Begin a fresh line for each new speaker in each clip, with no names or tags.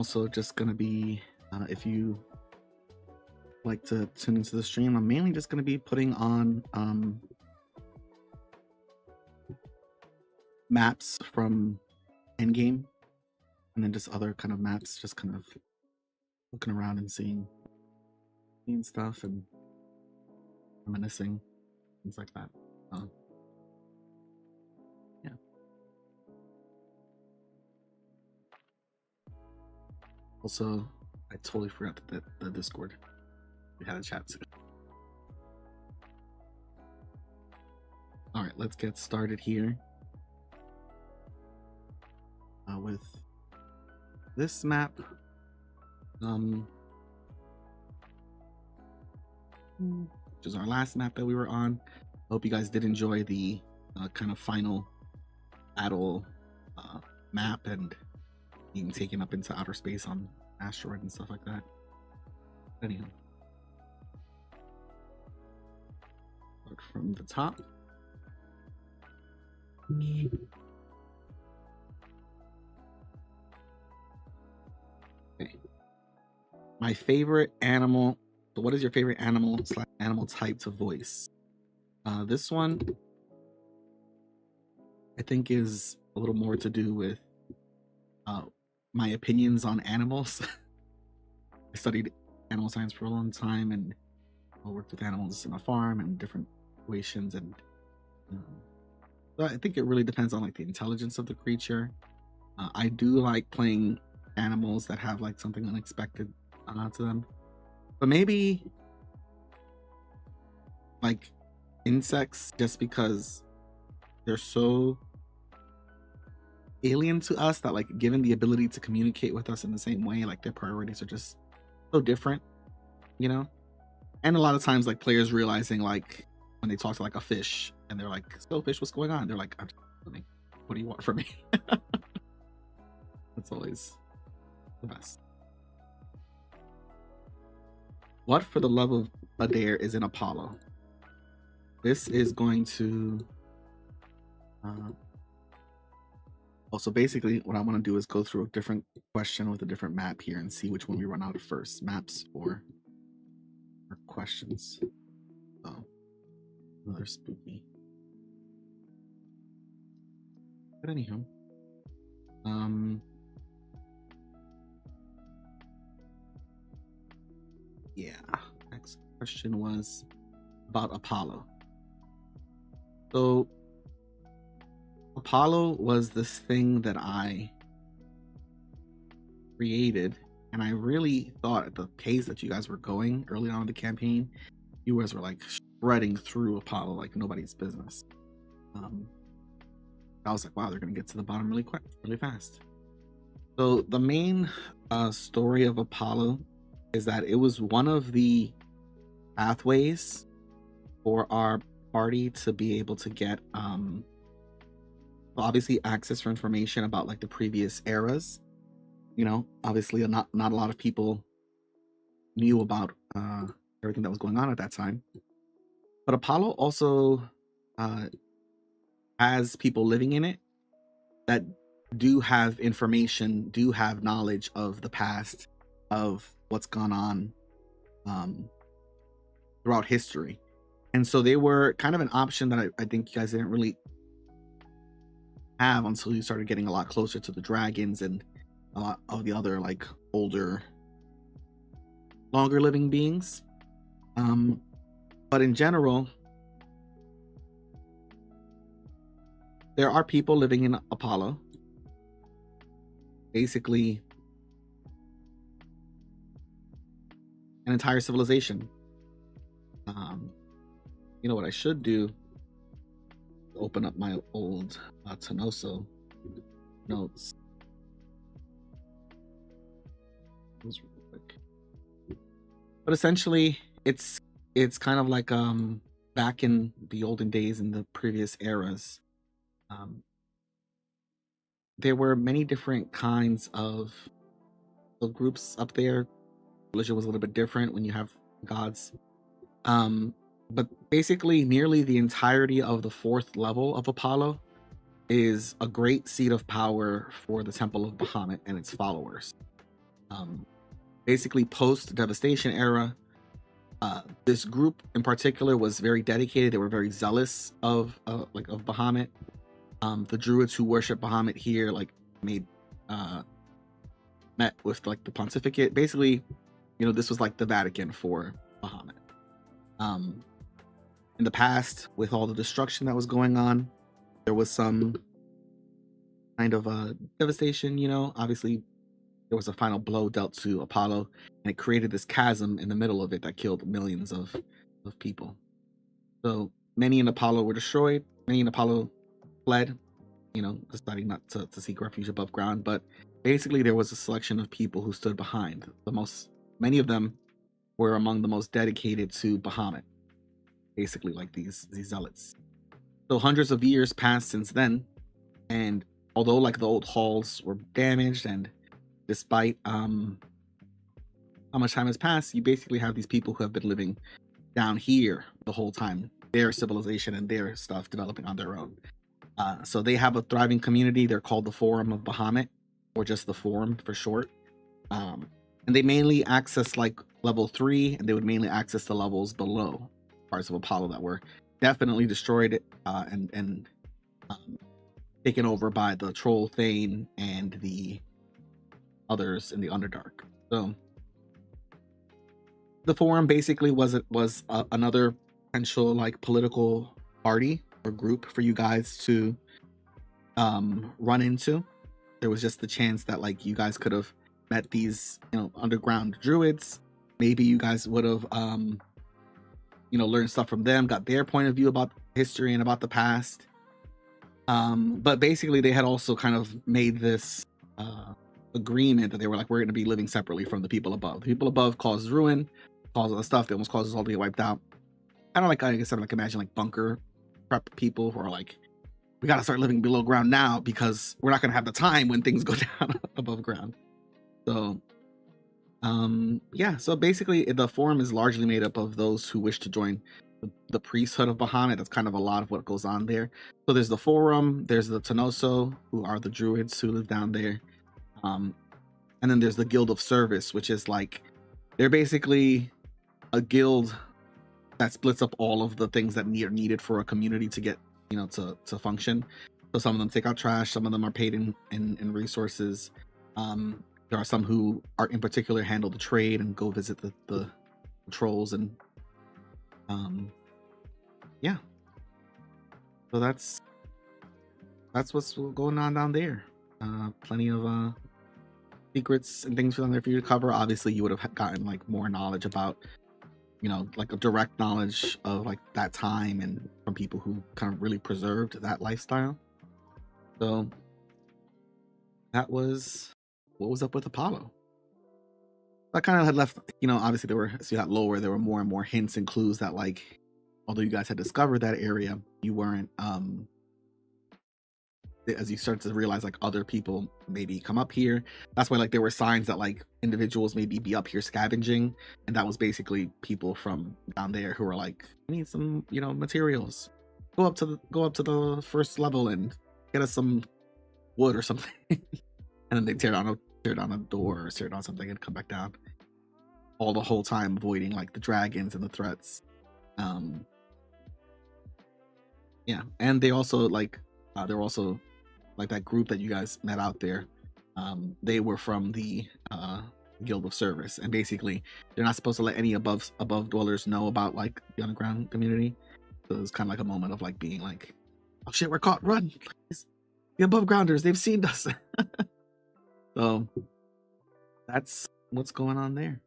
Also just gonna be, if you like to tune into the stream, I'm mainly just gonna be putting on maps from Endgame, and then just other kind of maps, just kind of looking around and seeing stuff and reminiscing, things like that. Yeah. Also, I totally forgot that the Discord, we had a chat too. All right, let's get started here with this map. Which is our last map that we were on. I hope you guys did enjoy the kind of final battle map and being taken up into outer space on asteroid and stuff like that. Anyhow, start from the top. Okay. My favorite animal. So what is your favorite animal / animal type to voice? This one, I think, is a little more to do with my opinions on animals. I studied animal science for a long time, and I worked with animals in a farm and different situations, and so I think it really depends on like the intelligence of the creature. I do like playing animals that have like something unexpected to them, but maybe like insects, just because they're so alien to us that, like, given the ability to communicate with us in the same way, like their priorities are just so different, you know. And a lot of times, like, players realizing, like, when they talk to like a fish and they're like, "So fish, what's going on?" They're like, "I'm just listening. What do you want from me?" That's always the best. What for the love of Adair is in Apollo? This is going to also, basically what I want to do is go through a different question with a different map here and see which one we run out of first, maps or questions. Oh, another spooky. But anyhow, yeah, next question was about Apollo. So Apollo was this thing that I created, and I really thought at the pace that you guys were going early on in the campaign, you guys were like shredding through Apollo like nobody's business. I was like, wow, they're gonna get to the bottom really quick, really fast. So the main story of Apollo is that it was one of the pathways for our party to be able to get obviously access for information about like the previous eras. You know, obviously not a lot of people knew about everything that was going on at that time, but Apollo also has people living in it that do have information, do have knowledge of the past, of what's gone on throughout history. And so they were kind of an option that I think you guys didn't really have until you started getting a lot closer to the dragons and a lot of the other like older, longer living beings. But in general, there are people living in Apollo. Basically, an entire civilization. You know what I should do? Open up my old Tanoso notes. Those real quick. But essentially, it's kind of like back in the olden days, in the previous eras. There were many different kinds of groups up there. Religion was a little bit different when you have gods. But basically, nearly the entirety of the 4th level of Apollo is a great seat of power for the Temple of Bahamut and its followers. Um, Basically, post devastation era, this group in particular was very dedicated. They were very zealous of of Bahamut. The Druids who worship Bahamut here like made uh, met with like the pontificate. Basically, this was like the Vatican for Bahamut. Um, in the past, with all the destruction that was going on, there was some kind of devastation. Obviously there was a final blow dealt to Apollo, and it created this chasm in the middle of it that killed millions of people. So many in Apollo were destroyed. Many in Apollo fled, deciding not to seek refuge above ground. But basically, there was a selection of people who stood behind. Many of them were among the most dedicated to Bahamut. Basically, like these zealots. So hundreds of years passed since then, and although like the old halls were damaged, and despite how much time has passed, you basically have these people who have been living down here the whole time, their civilization and their stuff developing on their own. So they have a thriving community. They're called the Forum of Bahamut, or just the Forum for short. And they mainly access like level 3, and they would mainly access the levels below parts of Apollo that were definitely destroyed and taken over by the Troll Thane and the others in the Underdark. So the Forum basically was another potential like political party or group for you guys to run into. There was just the chance that like you guys could have met these underground druids. Maybe you guys would have learned stuff from them, got their point of view about history and about the past. But basically they had also kind of made this agreement that they were like, we're going to be living separately from the people above. The people above caused ruin, caused other stuff. They almost caused us all to get wiped out. Kind of like, I guess, imagine like bunker prep people who are like, we got to start living below ground now because we're not going to have the time when things go down above ground. So yeah, so basically the Forum is largely made up of those who wish to join the priesthood of Bahamut. That's kind of a lot of what goes on there. So there's the Forum, there's the Tanoso, who are the druids who live down there, and then there's the Guild of Service, which is like, they're basically a guild that splits up all of the things that are needed for a community to get to function. So some of them take out trash, some of them are paid in resources. There are some who are in particular handle the trade and go visit the trolls, and yeah, so that's what's going on down there. Plenty of secrets and things down there for you to cover. Obviously you would have gotten like more knowledge about like a direct knowledge of like that time and from people who kind of really preserved that lifestyle. So that was what was up with Apollo. I kind of had left, obviously there were, as you got lower, there were more and more hints and clues that like, although you guys had discovered that area, you weren't, as you start to realize like other people maybe come up here. That's why like there were signs that like individuals maybe be up here scavenging, and that was basically people from down there who were like, I need some materials, go up to the first level and get us some wood or something. And then they tear down a door or tear down something and come back down, all the whole time avoiding like the dragons and the threats. Yeah, and they also like there were also like that group that you guys met out there. They were from the Guild of Service, and basically they're not supposed to let any above dwellers know about like the underground community. So it was kind of like a moment of like being like, oh shit, we're caught, run. The above grounders, they've seen us. So that's what's going on there.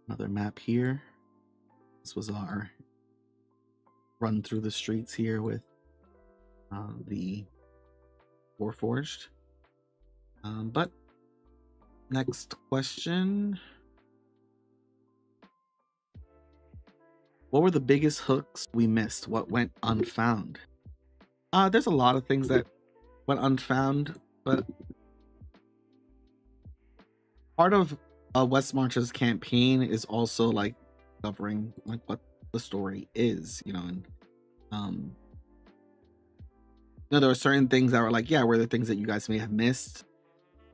Another map here. This was our run through the streets here with the Warforged. But next question. What were the biggest hooks we missed? What went unfound? There's a lot of things that went unfound, but part of West March's campaign is also like covering like what the story is, and there are certain things that were like, yeah, were the things that you guys may have missed.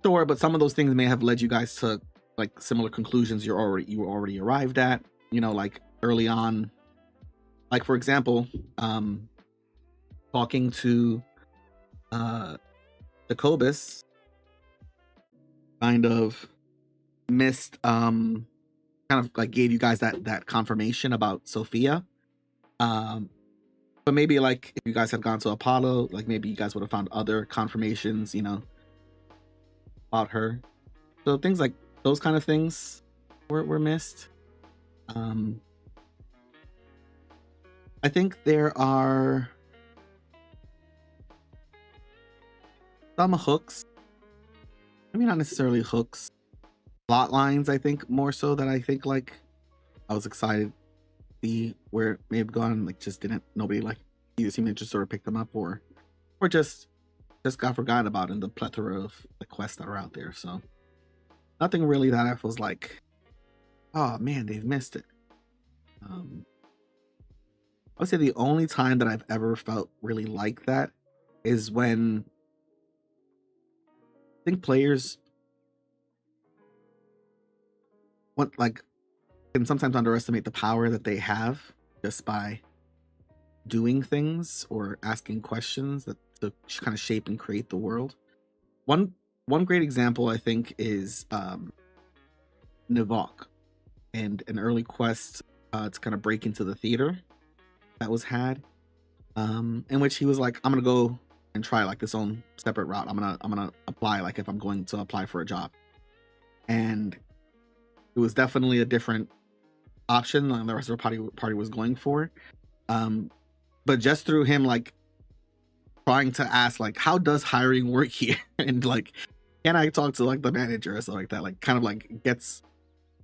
Sure, but some of those things may have led you guys to like similar conclusions you were already arrived at, you know, like early on. Like for example, talking to uh Jacobus kind of missed kind of like gave you guys that confirmation about Sophia. Um but maybe like if you guys had gone to Apollo, like maybe you guys would have found other confirmations, you know, about her. So things like those kind of things were missed. Um I think there are some hooks. I mean, not necessarily hooks, plot lines. I think more so that I think like I was excited to see where it may have gone. Like, just didn't nobody like either seemed to just sort of pick them up or just got forgotten about in the plethora of the quests that are out there. So nothing really that I was like, oh man, they've missed it. I would say the only time that I've ever felt really like that is when I think players want like can sometimes underestimate the power that they have just by doing things or asking questions that to kind of shape and create the world. One one great example I think is Nivok and an early quest to kind of break into the theater that was had, in which he was like, I'm gonna go and try like this own separate route. I'm gonna apply like if I'm going to apply for a job. And it was definitely a different option than the rest of the party was going for. But just through him like trying to ask like how does hiring work here and like can I talk to like the manager or something like that, like kind of like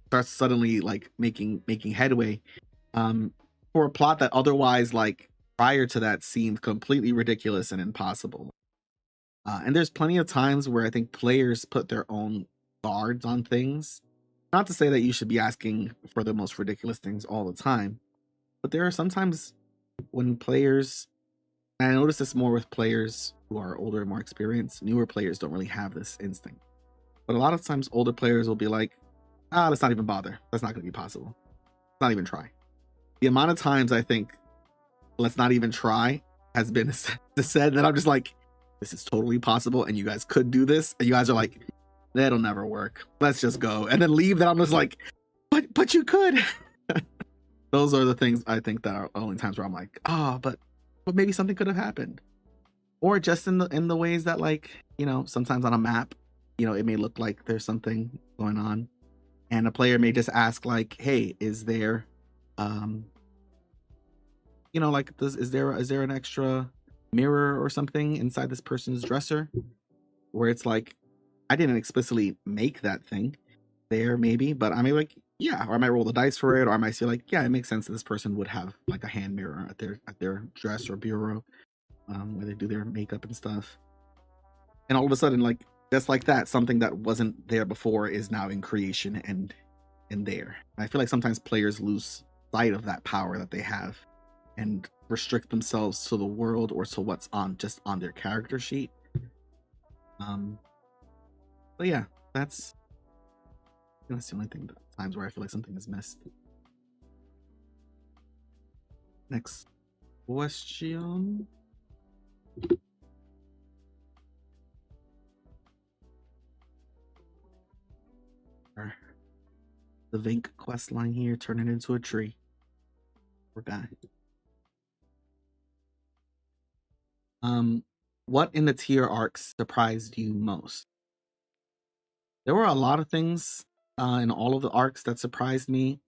starts suddenly like making headway for a plot that otherwise like prior to that seemed completely ridiculous and impossible. And there's plenty of times where I think players put their own guards on things. Not to say that you should be asking for the most ridiculous things all the time, but there are sometimes when players, and I notice this more with players who are older and more experienced, newer players don't really have this instinct. But a lot of times older players will be like, let's not even bother. That's not going to be possible. Let's not even try. The amount of times I think let's not even try has been said that I'm just like, this is totally possible and you guys could do this. And you guys are like, that'll never work. Let's just go. And then leave. That I'm just like, but you could. Those are the things I think that are only times where I'm like, but maybe something could have happened. Or just in the ways that like, you know, sometimes on a map, you know, it may look like there's something going on. And a player may just ask like, hey, is there you know, like is there an extra mirror or something inside this person's dresser? Where it's like, I didn't explicitly make that thing there, maybe, but I may like, yeah, or I might roll the dice for it, or I might say like, yeah, it makes sense that this person would have like a hand mirror at their dress or bureau, where they do their makeup and stuff. And all of a sudden, like just like that, something that wasn't there before is now in creation and there. And I feel like sometimes players lose sight of that power that they have and restrict themselves to the world or to what's on just on their character sheet. But yeah, that's the only thing, times where I feel like something is missed. Next question. The Vink quest line here, turn it into a tree. Poor guy. What in the tier arcs surprised you most? There were a lot of things in all of the arcs that surprised me.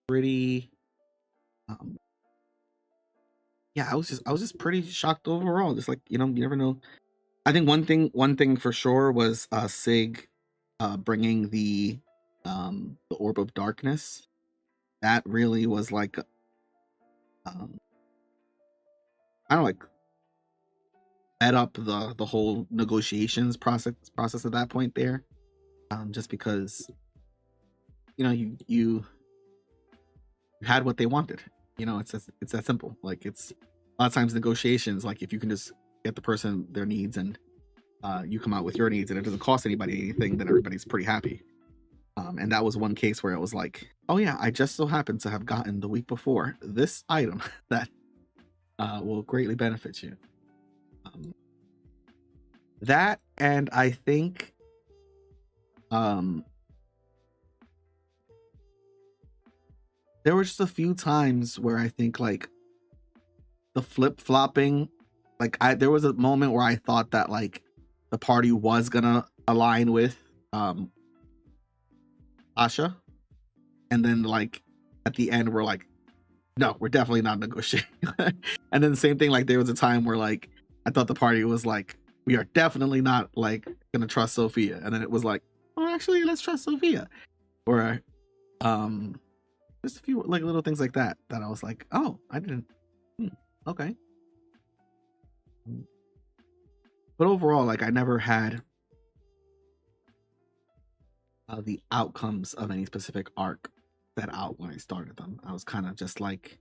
Pretty, yeah, I was just pretty shocked overall. Just like, you know, you never know. I think one thing for sure was Sig bringing the Orb of Darkness. That really was like, I don't know, like sped up the whole negotiations process at that point there. Just because, you know, you had what they wanted. You know, it's that simple. Like it's a lot of times negotiations. Like if you can just get the person their needs and you come out with your needs and it doesn't cost anybody anything, then everybody's pretty happy. And that was one case where it was like, oh yeah, I just so happened to have gotten the week before this item that will greatly benefit you. That, and I think there were just a few times where I think like the flip-flopping, like there was a moment where I thought that like the party was gonna align with Asha, and then like at the end we're like, no, we're definitely not negotiating. And then the same thing, like there was a time where like I thought the party was like, we are definitely not like gonna trust Sophia, and then it was like, oh, actually, let's trust Sophia. Or just a few like little things like that that I was like, oh, I didn't. Okay. But overall, like I never had the outcomes of any specific arc set out when I started them. I was kind of just like,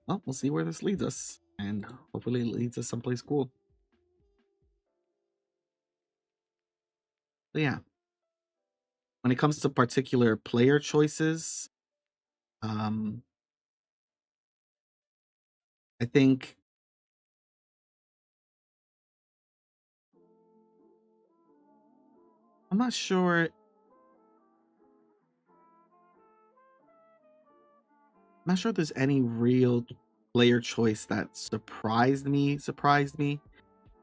well, we'll see where this leads us, and hopefully it leads us someplace cool. But yeah, when it comes to particular player choices, I think I'm not sure. I'm not sure if there's any real player choice that surprised me.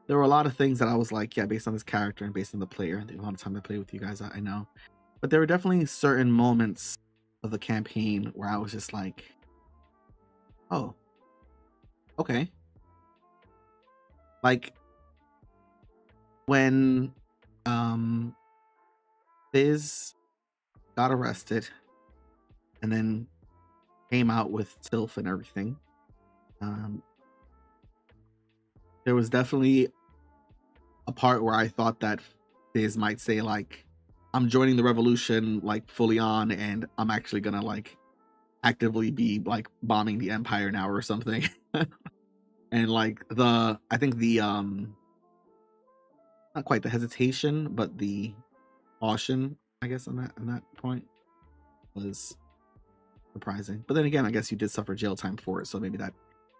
There were a lot of things that I was like, yeah, based on this character and based on the player and the amount of time I played with you guys, I know. But there were definitely certain moments of the campaign where I was just like, oh, okay. Like when Fizz got arrested and then came out with Sylph and everything. There was definitely a part where I thought that Fizz might say like, I'm joining the revolution like fully on, and I'm actually gonna like actively be like bombing the Empire now or something. And like I think the not quite the hesitation, but the caution, I guess, on that point was surprising. But then again, I guess you did suffer jail time for it, so maybe that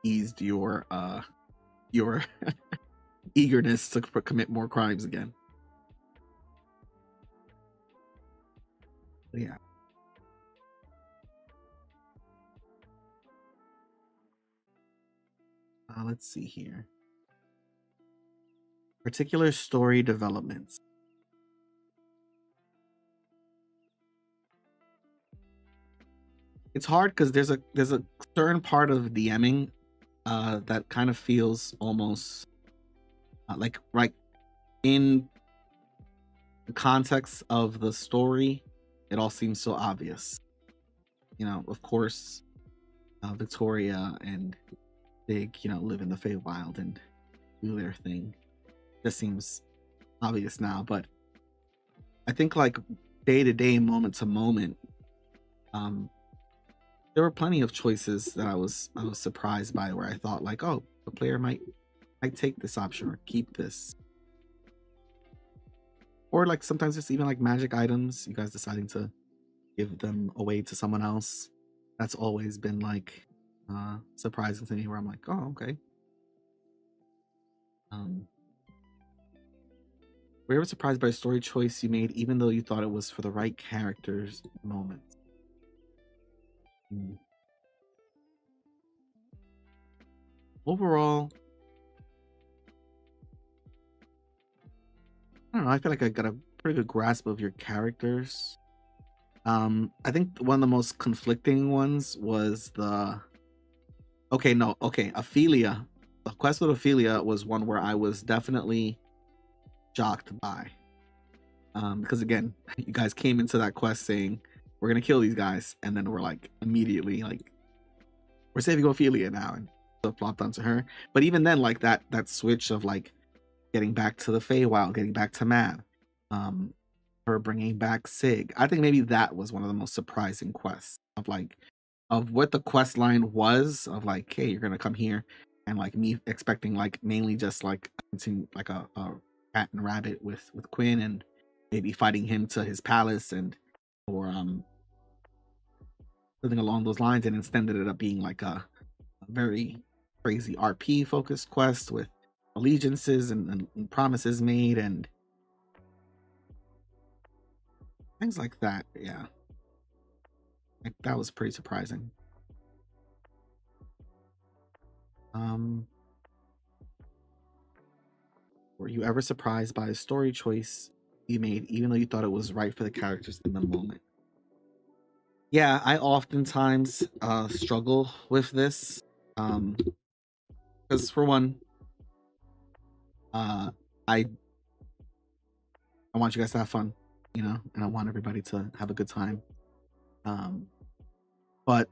eased your eagerness to commit more crimes again. But yeah. Let's see here. Particular story developments. It's hard because there's a certain part of DMing that kind of feels almost like right in the context of the story, it all seems so obvious. You know, of course, Victoria and Big, you know, live in the Feywild and do their thing. Just seems obvious now, but I think like day to day, moment to moment, there were plenty of choices that I was surprised by, where I thought like, oh, the player might take this option or keep this. Or like sometimes it's even like magic items, you guys deciding to give them away to someone else. That's always been like surprising to me, where I'm like, oh, okay. Were you ever surprised by a story choice you made even though you thought it was for the right character's moment? Overall, I don't know, I feel like I got a pretty good grasp of your characters. I think one of the most conflicting ones was Ophelia. The quest with Ophelia was one where I was definitely shocked by. Because again, you guys came into that quest saying we're gonna kill these guys, and then we're like immediately like, we're saving Ophelia now, and so flopped onto her. But even then, like that switch of like getting back to the Feywild, getting back to Mab, her bringing back Sig. I think maybe that was one of the most surprising quests of like of what the quest line was, of like, hey, you're gonna come here, and like me expecting like mainly just like a cat and rabbit with Quinn, and maybe fighting him to his palace, and or something along those lines. And instead ended up being like a very crazy RP focused quest with allegiances and promises made and things like that. Yeah, like, that was pretty surprising. Um, were you ever surprised by a story choice you made, even though you thought it was right for the characters in the moment? Yeah, I oftentimes struggle with this. Because for one, uh, I I want you guys to have fun, and I want everybody to have a good time. Um, but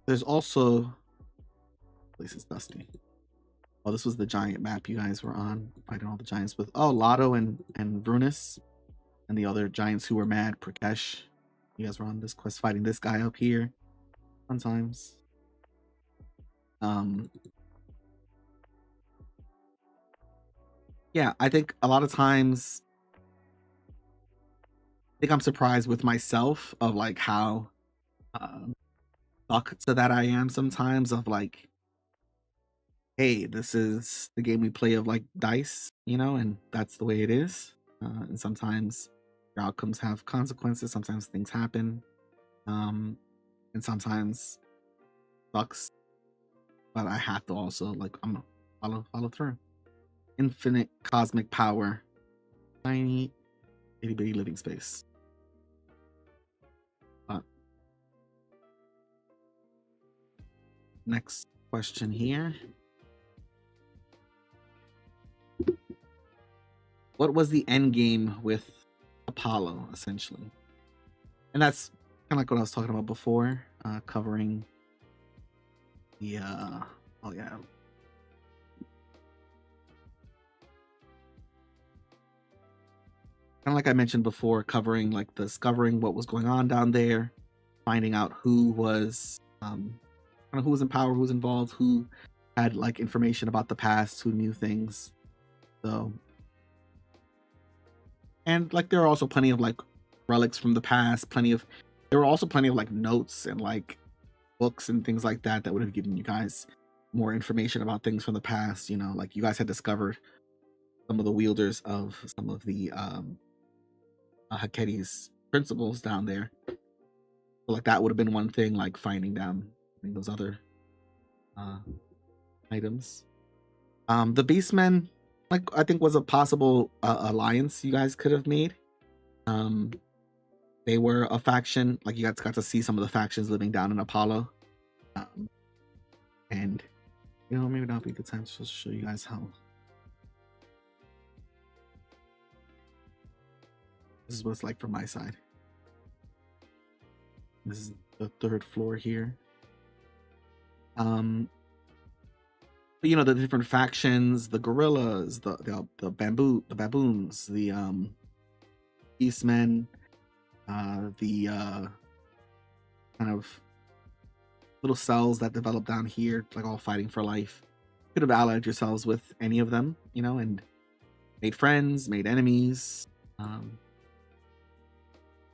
there's also, place is dusty. Oh, this was the giant map you guys were on, fighting all the giants with Lotto and Vrunus, and the other giants who were mad, Prakesh. You guys were on this quest fighting this guy up here. Fun times. Yeah, I think a lot of times I'm surprised with myself of like how stuck to that I am sometimes, of like, hey, this is the game we play of like dice, and that's the way it is. And sometimes your outcomes have consequences. Sometimes things happen, and sometimes sucks. But I have to also, like, I'm gonna follow through. Infinite cosmic power, tiny itty bitty living space. Next question here. What was the end game with Apollo, essentially? And that's kind of like what I was talking about before, covering the oh yeah. Kind of like I mentioned before, covering like discovering what was going on down there, finding out who was kind of who was in power, who was involved, who had like information about the past, who knew things. So, and like there are also plenty of like relics from the past, there were also plenty of like notes and like books and things like that that would have given you guys more information about things from the past. Like you guys had discovered some of the wielders of some of the Haketi's principles down there. So like that would have been one thing, like finding those other items. The Beastmen, like I think, was a possible alliance you guys could have made. They were a faction. Like you guys got to see some of the factions living down in Apollo, and maybe that'll be a good time to just show you guys how. This is what it's like from my side. This is the third floor here. But, the different factions, the gorillas, the baboons, the Beastmen, the kind of little cells that develop down here, like all fighting for life. You could have allied yourselves with any of them, and made friends, made enemies.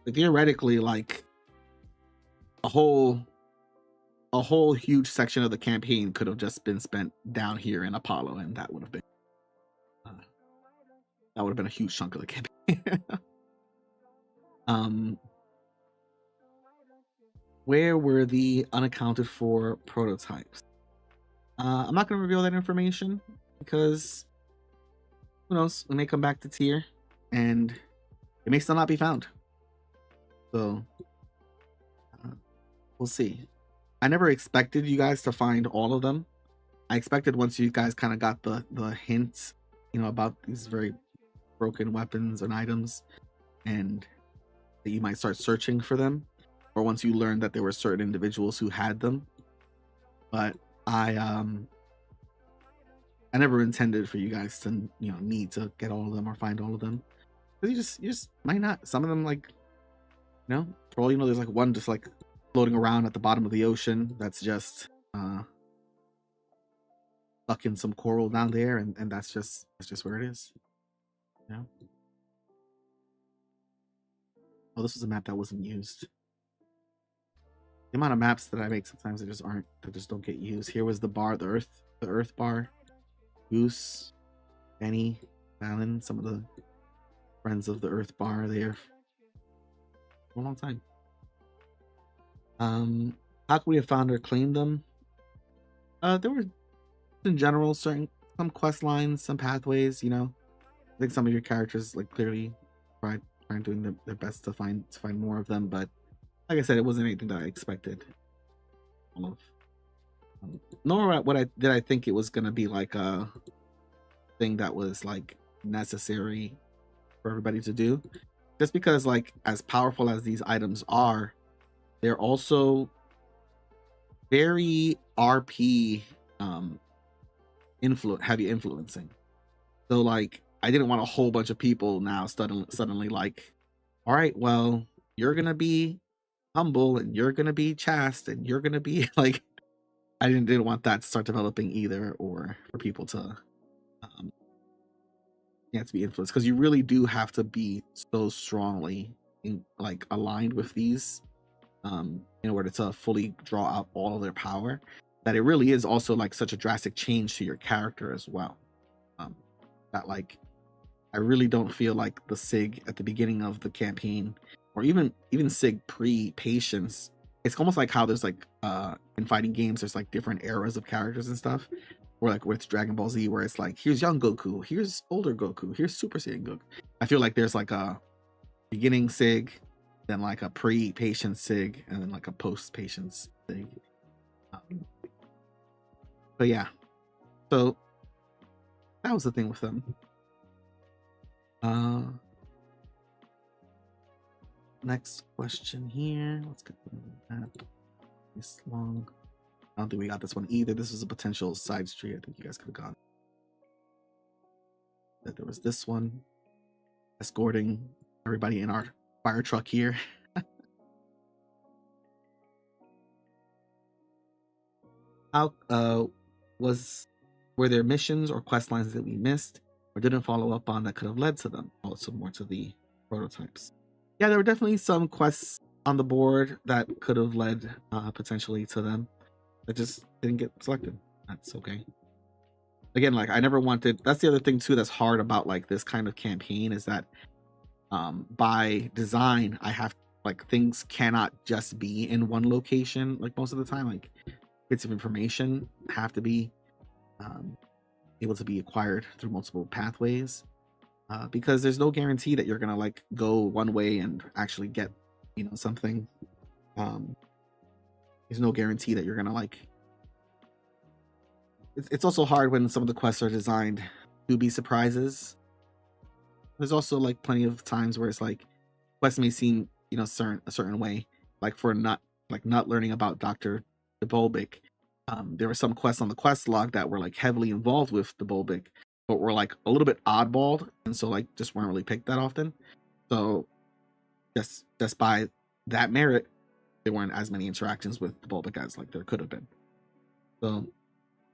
Theoretically, like a whole huge section of the campaign could have just been spent down here in Apollo, and that would have been a huge chunk of the campaign. Where were the unaccounted for prototypes? I'm not going to reveal that information because who knows? We may come back to tier, and it may still not be found. So we'll see. I never expected you guys to find all of them. I expected once you guys kind of got the hint, about these very broken weapons and items, and that you might start searching for them, or once you learned that there were certain individuals who had them. But I never intended for you guys to need to get all of them or find all of them, because you just might not. Some of them, like, for all you know, there's like one just like floating around at the bottom of the ocean that's just stuck in some coral down there, and that's just where it is. Yeah. Oh, this was a map that wasn't used. The amount of maps that I make sometimes they just don't get used. Here was the bar, the Earth bar, Goose, Benny, Alan, some of the friends of the Earth bar there for a long time. How could we have found or claimed them? There were in general some quest lines, some pathways. I think some of your characters like clearly trying doing their best to find more of them, but like I said, it wasn't anything that I expected. All of, nor did I think it was gonna be like a thing that was like necessary for everybody to do. Just because like as powerful as these items are, they're also very RP heavy influencing. So like I didn't want a whole bunch of people now suddenly like, all right, well, you're gonna be humble and you're gonna be chaste and you're gonna be like, I didn't want that to start developing either, or for people to to be influenced, because you really do have to be so strongly like aligned with these in order to fully draw out all of their power, that it really is also like such a drastic change to your character as well. um that like I really don't feel like the Sig at the beginning of the campaign, or even Sig pre-Patience. It's almost like how there's like in fighting games, there's like different eras of characters and stuff. Or like with Dragon Ball Z, where it's like, here's young Goku, here's older Goku, here's Super Saiyan Goku. I feel like there's like a beginning Sig, then like a pre-Patience Sig, and then like a post-Patience Sig. But yeah, so that was the thing with them. Next question here. Let's get that. This long. I don't think we got this one either. This was a potential side street. I think you guys could have gone. That there was this one, escorting everybody in our fire truck here. How were there missions or quest lines that we missed or didn't follow up on that could have led to them? Also more to the prototypes. Yeah, there were definitely some quests on the board that could have led potentially to them that just didn't get selected. That's okay. Again, like I never wanted. That's the other thing too that's hard about like this kind of campaign, is that by design I have like things cannot just be in one location. Like most of the time, like bits of information have to be able to be acquired through multiple pathways, because there's no guarantee that you're gonna like go one way and actually get something. There's no guarantee that you're gonna like. It's also hard when some of the quests are designed to be surprises. There's also like plenty of times where it's like quests may seem a certain way, like for not learning about Dr. Debulbic. There were some quests on the quest log that were like heavily involved with Debulbic, but were like a little bit oddballed, and so like just weren't really picked that often. So just by that merit, there weren't as many interactions with Debulbic as like there could have been. So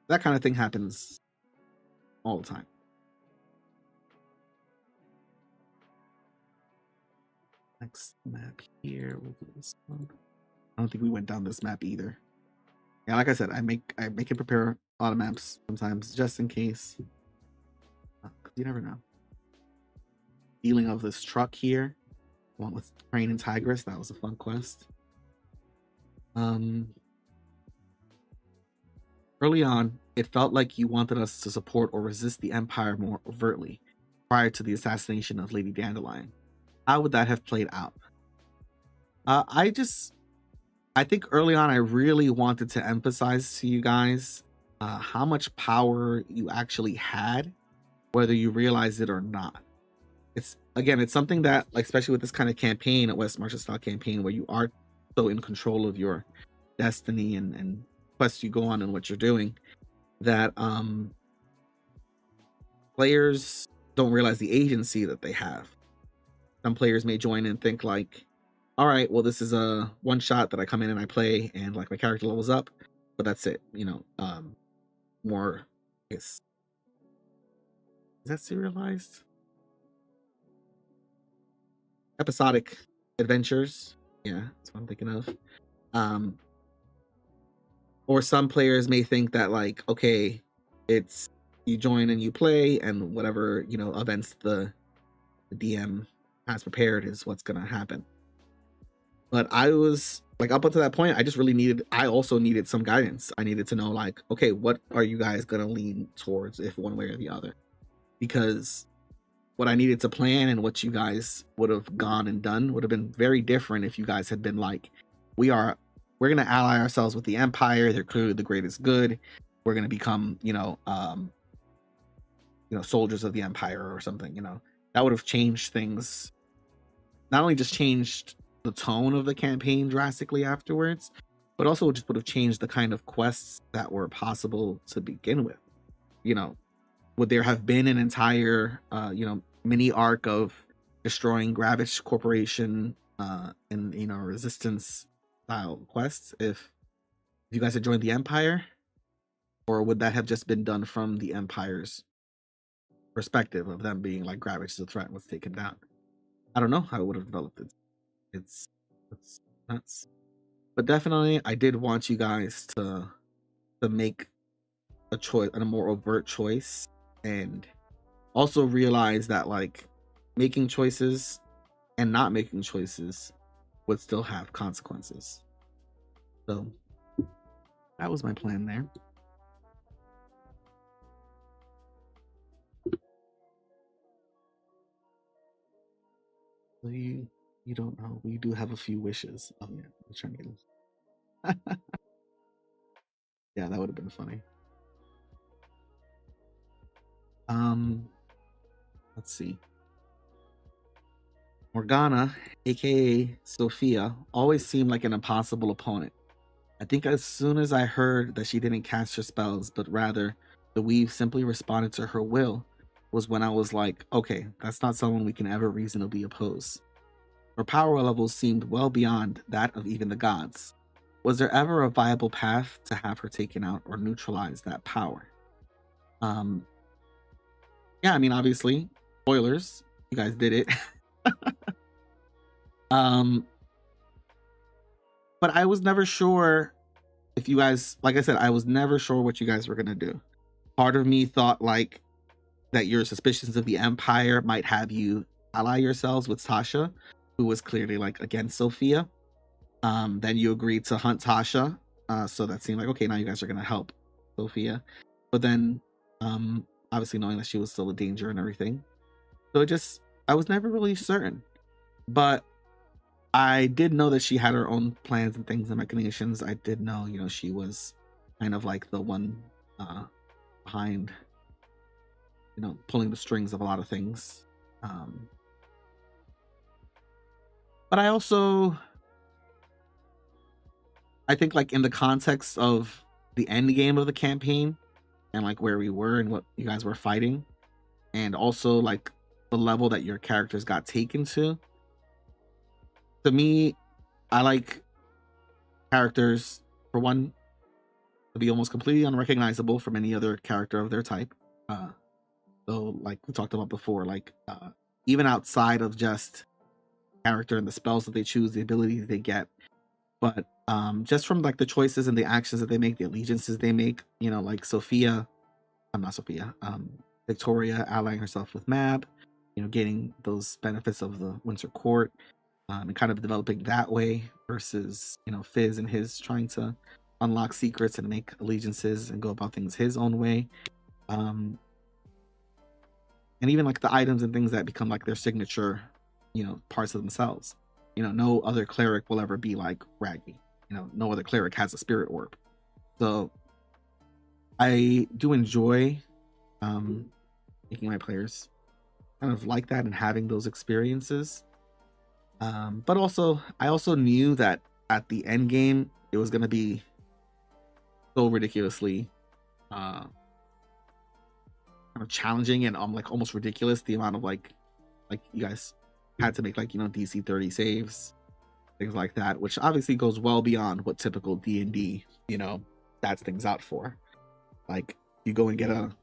that kind of thing happens all the time. Next map here. We'll do this one. I don't think we went down this map either. Yeah, like I said, I make it prepare a lot of maps sometimes just in case. You never know. Dealing of this truck here, one with Crane and Tigress. That was a fun quest. Early on, it felt like you wanted us to support or resist the Empire more overtly prior to the assassination of Lady Dandelion. How would that have played out? I think early on I really wanted to emphasize to you guys how much power you actually had, whether you realized it or not. It's something that, like, especially with this kind of campaign, a West Martial style campaign, where you are so in control of your destiny and quests you go on and what you're doing, that players don't realize the agency that they have. Some players may join and think like, all right, well, this is a one shot that I come in and I play and like my character levels up, but that's it. More is that serialized? episodic adventures. Yeah, that's what I'm thinking of. Um, or some players may think that like, okay, it's you join and you play, and whatever events the DM has prepared is what's gonna happen. But I was like, up until that point, I also needed some guidance. I needed to know like, okay, what are you guys gonna lean towards, if one way or the other? Because what I needed to plan and what you guys would have gone and done would have been very different if you guys had been like, we're gonna ally ourselves with the Empire. They're clearly the greatest good. We're gonna become, soldiers of the Empire or something. That would have changed things. Not only just changed the tone of the campaign drastically afterwards, but also just would have changed the kind of quests that were possible to begin with. Would there have been an entire mini arc of destroying Gravish Corporation and resistance style quests if you guys had joined the Empire? Or would that have just been done from the Empire's perspective of them being like Gravish is a threat and was taken down? I don't know how it would have developed. It's nuts. But definitely I did want you guys to make a choice, and a more overt choice, and also realize that like making choices and not making choices would still have consequences. So that was my plan there. So you don't know. We do have a few wishes. Oh yeah, I'm trying to get this. Yeah, that would have been funny. Let's see. Morgana, aka Sophia, always seemed like an impossible opponent. I think as soon as I heard that she didn't cast her spells, but rather the weave simply responded to her will, was when I was like, okay, that's not someone we can ever reasonably oppose. Her power levels seemed well beyond that of even the gods. Was there ever a viable path to have her taken out or neutralize that power? Yeah, I mean, obviously, spoilers, you guys did it. But I was never sure if you guys, like I said, I was never sure what you guys were gonna do. Part of me thought like that your suspicions of the Empire might have you ally yourselves with Tasha, who was clearly like against Sophia. Then you agreed to hunt Tasha, so that seemed like okay, now you guys are gonna help Sophia. But then, obviously knowing that she was still a danger and everything, so I was never really certain. But I did know that she had her own plans and things and machinations. I did know, she was kind of like the one behind, pulling the strings of a lot of things. But I think like in the context of the end game of the campaign and like where we were and what you guys were fighting, and also like the level that your characters got taken to me, I like characters, for one, to be almost completely unrecognizable from any other character of their type. So like we talked about before, like even outside of just character and the spells that they choose, the abilities they get, but just from like the choices and the actions that they make, the allegiances they make, like Sophia, I'm not Sophia, Victoria allying herself with Mab, gaining those benefits of the Winter Court, and kind of developing that way versus Fizz and his trying to unlock secrets and make allegiances and go about things his own way. And even like the items and things that become like their signature, parts of themselves. No other cleric will ever be like Raggy. No other cleric has a spirit orb. So I do enjoy making my players kind of like that and having those experiences. But also, I also knew that at the end game, it was going to be so ridiculously kind of challenging and like almost ridiculous, the amount of like you guys had to make like DC 30 saves, things like that, which obviously goes well beyond what typical D&D that's things out for. Like you go and get an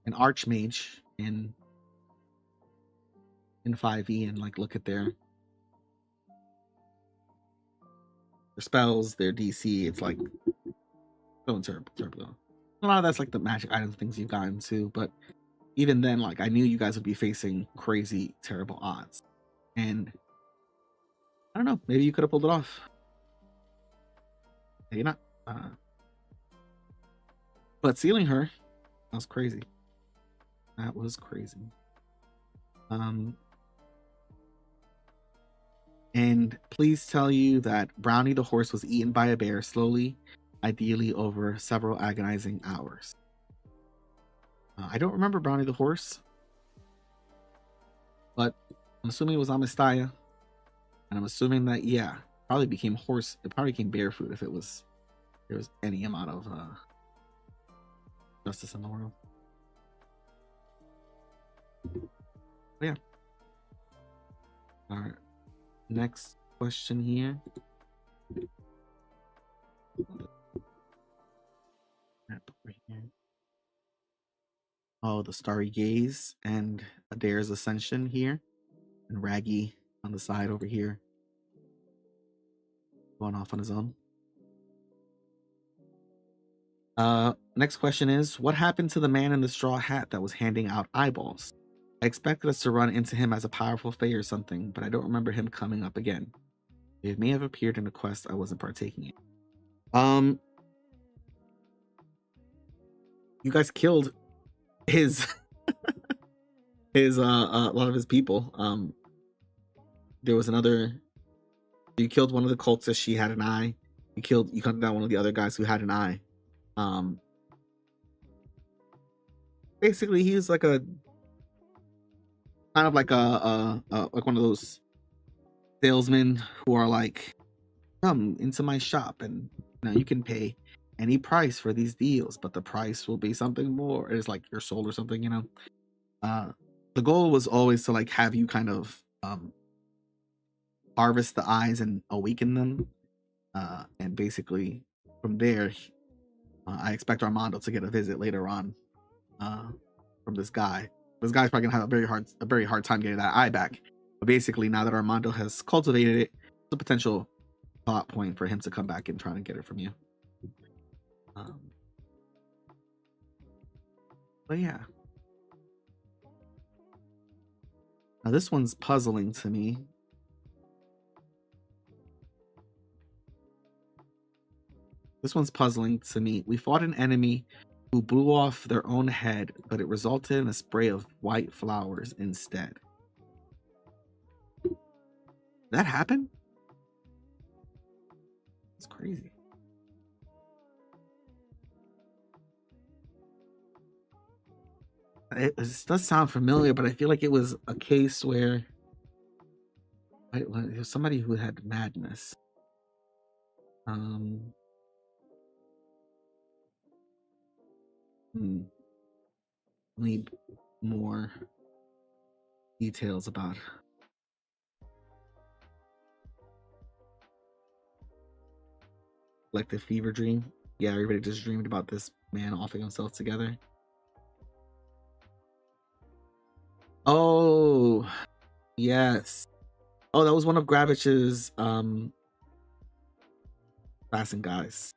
archmage in in 5e and like look at their spells, their DC, it's like so terrible. A lot of that's like the magic items things you've gotten to, but even then, like I knew you guys would be facing crazy, terrible odds. And I don't know, maybe you could have pulled it off. Maybe not. But sealing her, that was crazy. That was crazy. And please tell you that Brownie the horse was eaten by a bear slowly, ideally over several agonizing hours. I don't remember Brownie the horse, but I'm assuming it was Amistaya, and I'm assuming that probably became horse. It probably became bear food if there was any amount of justice in the world. But yeah. All right. Next question here. Oh, the Starry Gaze and Adair's Ascension here, and Raggy on the side over here, going off on his own. Next question is, what happened to the man in the straw hat that was handing out eyeballs? I expected us to run into him as a powerful fae or something, but I don't remember him coming up again. It may have appeared in a quest I wasn't partaking in. You guys killed his his a lot of his people. There was another. You killed one of the cultists. She had an eye. You cut down one of the other guys who had an eye. Basically, he was like a kind of like like one of those salesmen who are like, come into my shop and you can pay any price for these deals, but the price will be something more. It's like your soul or something, The goal was always to like have you kind of harvest the eyes and awaken them, and basically from there, I expect Armando to get a visit later on from this guy. This guy's probably gonna have a very hard time getting that eye back. But basically, now that Armando has cultivated it, it's a potential thought point for him to come back and try to get it from you. But yeah. Now this one's puzzling to me. We fought an enemy who blew off their own head, but it resulted in a spray of white flowers instead. That happened? It's crazy. It does sound familiar, but I feel like it was a case where it was somebody who had madness. Need more details about like the fever dream. Yeah, everybody just dreamed about this man offing himself together. Oh, yes. Oh, that was one of Gravich's fasten guys.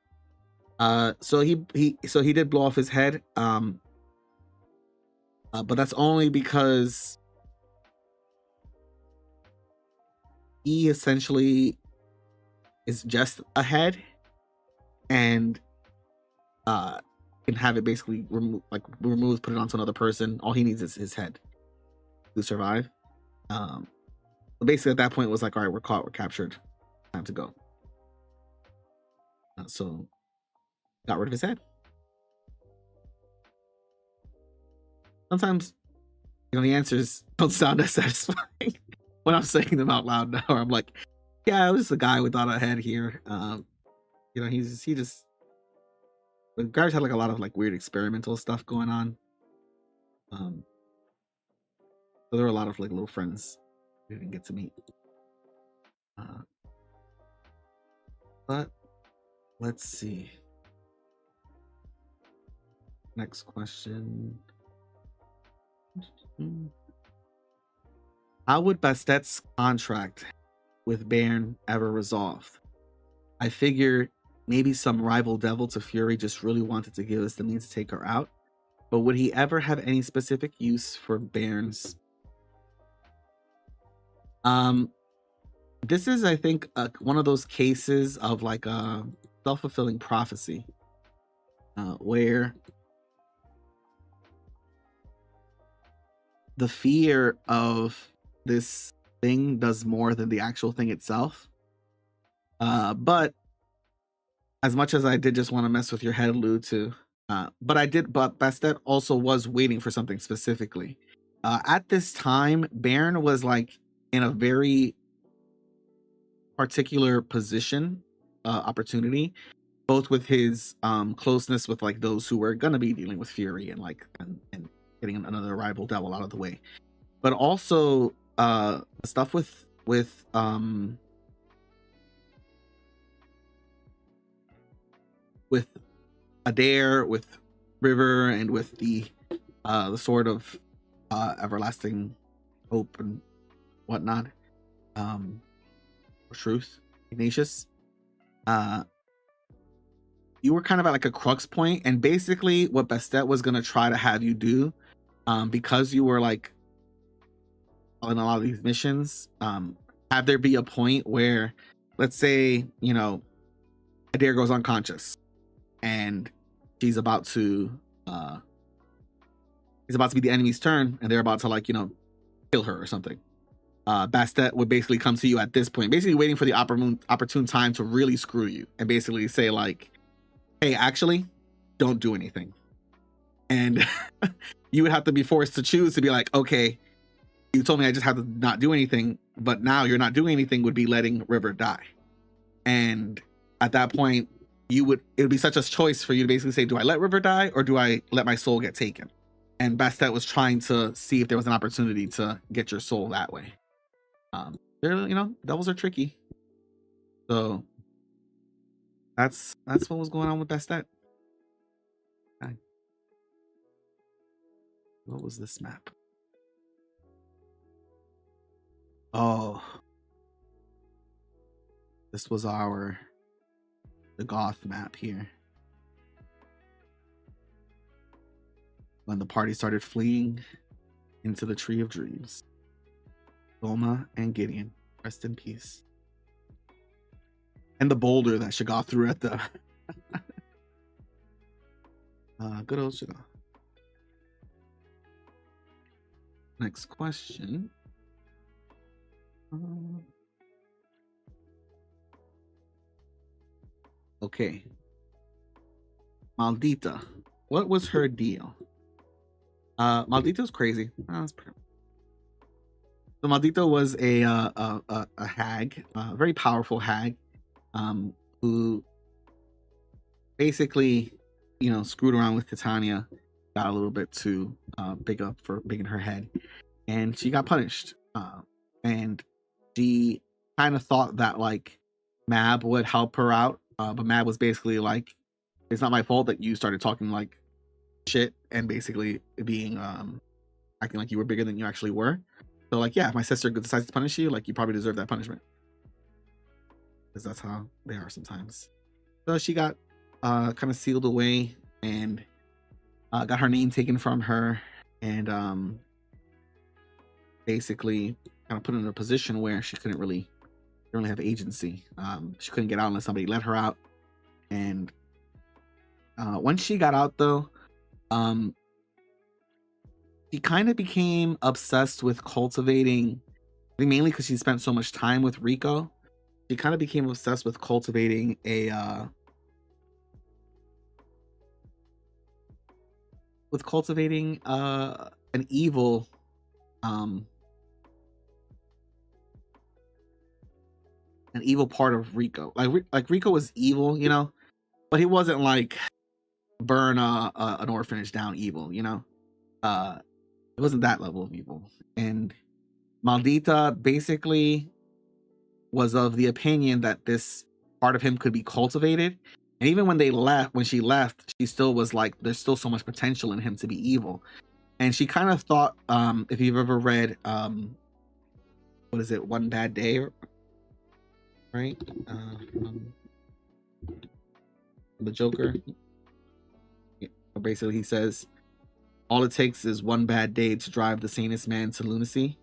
So he did blow off his head. But that's only because he essentially is just a head, and can have it basically removed, put it onto another person. All he needs is his head to survive. But basically at that point it was like, all right, we're caught, we're captured, time to go. So got rid of his head. Sometimes the answers don't sound as satisfying when I'm saying them out loud now. I'm like, yeah, it was a guy without a head here. He just, the guys had like a lot of like weird experimental stuff going on. So there were a lot of like little friends we didn't get to meet. But let's see. Next question. How would Bastet's contract with Bairn ever resolve? I figure maybe some rival devil to Fury just really wanted to give us the means to take her out. But would he ever have any specific use for Bairn's? This is, I think, one of those cases of like a self-fulfilling prophecy, where the fear of this thing does more than the actual thing itself. But as much as I did just want to mess with your head, Lou, too, but Bastet also was waiting for something specifically. At this time, Bairn was like in a very particular position, opportunity, both with his closeness with like those who were gonna be dealing with Fury and like and getting another rival devil out of the way, but also stuff with Adair, with River, and with the sort of everlasting hope and whatnot, truth, Ignatius. You were kind of at like a crux point, and basically what Bastet was gonna try to have you do, because you were like in a lot of these missions, have there be a point where, let's say, you know, Adair goes unconscious and she's about to it's about to be the enemy's turn, and they're about to, like, you know, kill her or something. Bastet would basically come to you at this point, basically waiting for the opportune time to really screw you and basically say like, hey, actually, don't do anything. And you would have to be forced to choose to be like, okay, you told me I just have to not do anything, but now you're not doing anything would be letting River die. And at that point, it would be such a choice for you to basically say, do I let River die or do I let my soul get taken? And Bastet was trying to see if there was an opportunity to get your soul that way. They're, you know, devils are tricky. So that's what was going on with Bastet. Okay. What was this map? Oh, this was the Goth map here. When the party started fleeing into the Tree of Dreams. Goma and Gideon, rest in peace. And the boulder that Shoggoth threw at the good old Shoggoth. Next question. Okay. Maldita. What was her deal? Maldita's crazy. So Maldita was a hag, a very powerful hag, who basically, you know, screwed around with Titania, got a little bit too big in her head, and she got punished. And she kind of thought that like Mab would help her out, but Mab was basically like, it's not my fault that you started talking like shit and basically being acting like you were bigger than you actually were. So like, yeah, if my sister decides to punish you, like, you probably deserve that punishment, because that's how they are sometimes. So she got kind of sealed away and got her name taken from her, and basically kind of put in a position where she couldn't really have agency. She couldn't get out unless somebody let her out. And once she got out, though, she kind of became obsessed with cultivating, I think mainly because she spent so much time with Rico. She kind of became obsessed with cultivating an evil part of Rico. Like Rico was evil, you know, but he wasn't like burn an orphanage down evil, you know. It wasn't that level of evil. And Maldita basically was of the opinion that this part of him could be cultivated. And even when she left, she still was like, there's still so much potential in him to be evil. And she kind of thought, if you've ever read what is it, One Bad Day, right? From the Joker. Basically, he says, all it takes is one bad day to drive the sanest man to lunacy.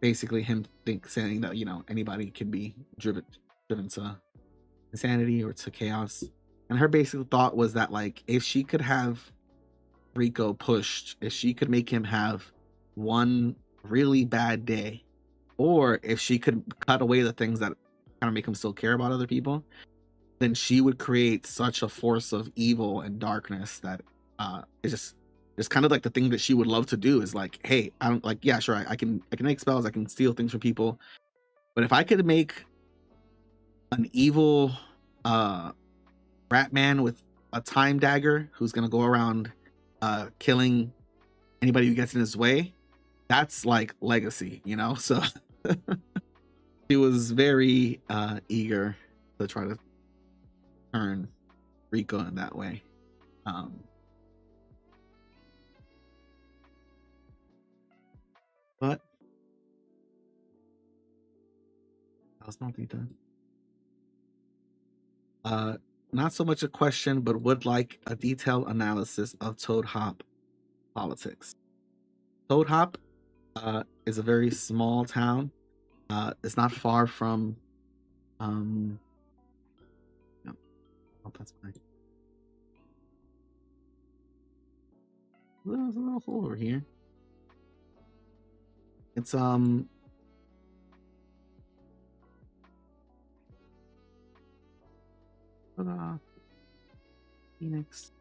Basically him saying that, you know, anybody can be driven to insanity or to chaos. And her basic thought was that, like, if she could have Rico pushed, if she could make him have one really bad day, or if she could cut away the things that kind of make him still care about other people, then she would create such a force of evil and darkness that it's just kind of like the thing that she would love to do is like, hey, I don't like, yeah, sure, I can make spells, I can steal things from people, but if I could make an evil rat man with a time dagger who's gonna go around killing anybody who gets in his way, that's like legacy, you know. So she was very eager to try to turn Rico in that way. But that was not done. Not so much a question, but would like a detailed analysis of Toad Hop politics. Toad Hop is a very small town. It's not far from no, oh, that's fine. There's a little hole over here. It's Phoenix.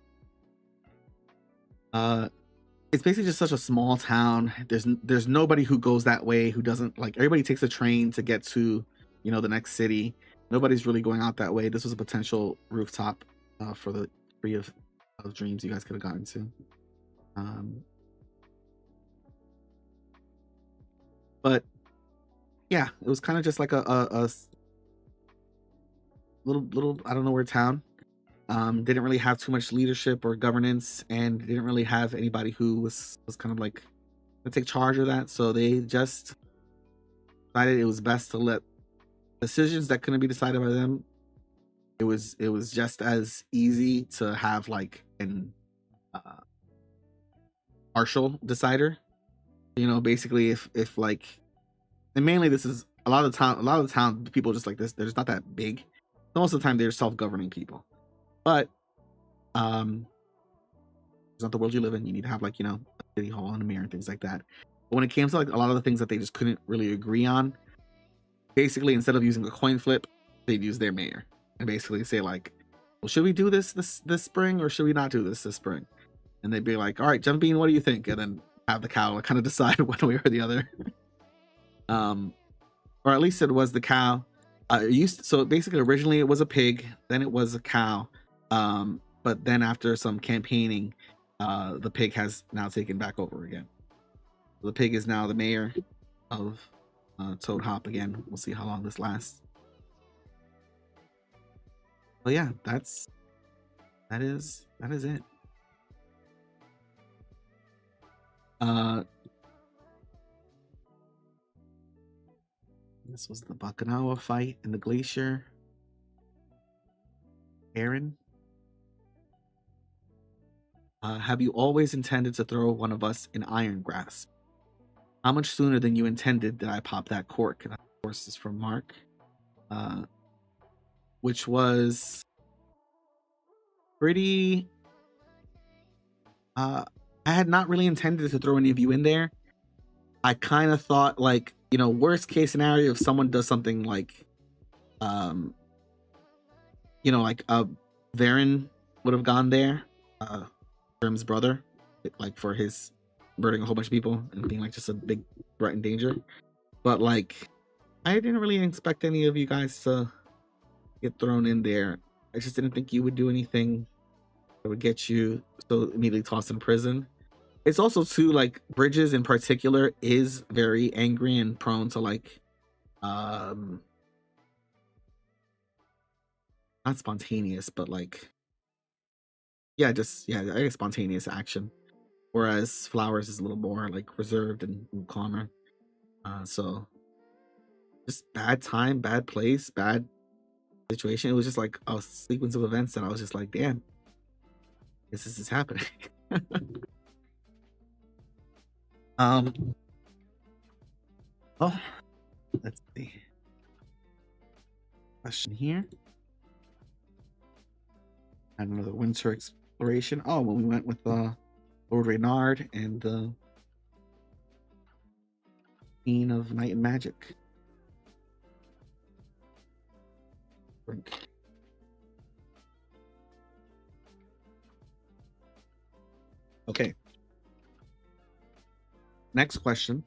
It's basically just such a small town. There's nobody who goes that way who doesn't, like, everybody takes a train to get to, you know, the next city. Nobody's really going out that way. This was a potential rooftop for the Tree of Dreams you guys could have gotten to. But yeah, it was kind of just like a little I don't know where town. Didn't really have too much leadership or governance, and didn't really have anybody who was kind of like to take charge of that. So they just decided it was best to let decisions that couldn't be decided by them. It was just as easy to have like an partial decider. You know, basically if like, and mainly this is a lot of the town people just like this. They're just not that big. Most of the time they're self-governing people. But it's not the world you live in. You need to have, like, you know, a city hall and a mayor and things like that. But when it came to like a lot of the things that they just couldn't really agree on, basically instead of using a coin flip, they'd use their mayor and basically say like, well, should we do this spring or should we not do this spring? And they'd be like, all right, Jump Bean, what do you think? And then have the cow kind of decide one way or the other. Or at least it was the cow. So basically originally it was a pig, then it was a cow. But then after some campaigning, the pig has now taken back over again. The pig is now the mayor of Toad Hop again. We'll see how long this lasts. But yeah, that is it. This was the Bakanawa fight in the glacier. Aaron, have you always intended to throw one of us in Iron Grasp? How much sooner than you intended did I pop that cork? And of course, this is from Mark, which was pretty. I had not really intended to throw any of you in there. I kind of thought, like, you know, worst case scenario, if someone does something like, you know, like Varen would have gone there, Grim's brother, like for his murdering a whole bunch of people and being like just a big threat and danger. But like, I didn't really expect any of you guys to get thrown in there. I just didn't think you would do anything that would get you so immediately tossed in prison. It's also too, like, Bridges in particular is very angry and prone to like not spontaneous, but like, yeah, just, yeah, I guess spontaneous action. Whereas Flowers is a little more like reserved and calmer. So just bad time, bad place, bad situation. It was just like a sequence of events that I was just like, damn, this is happening. um, oh, let's see. Question here. And another winter exploration. Oh, when we went with Lord Reynard and the Queen of Night and Magic. Okay. Next question.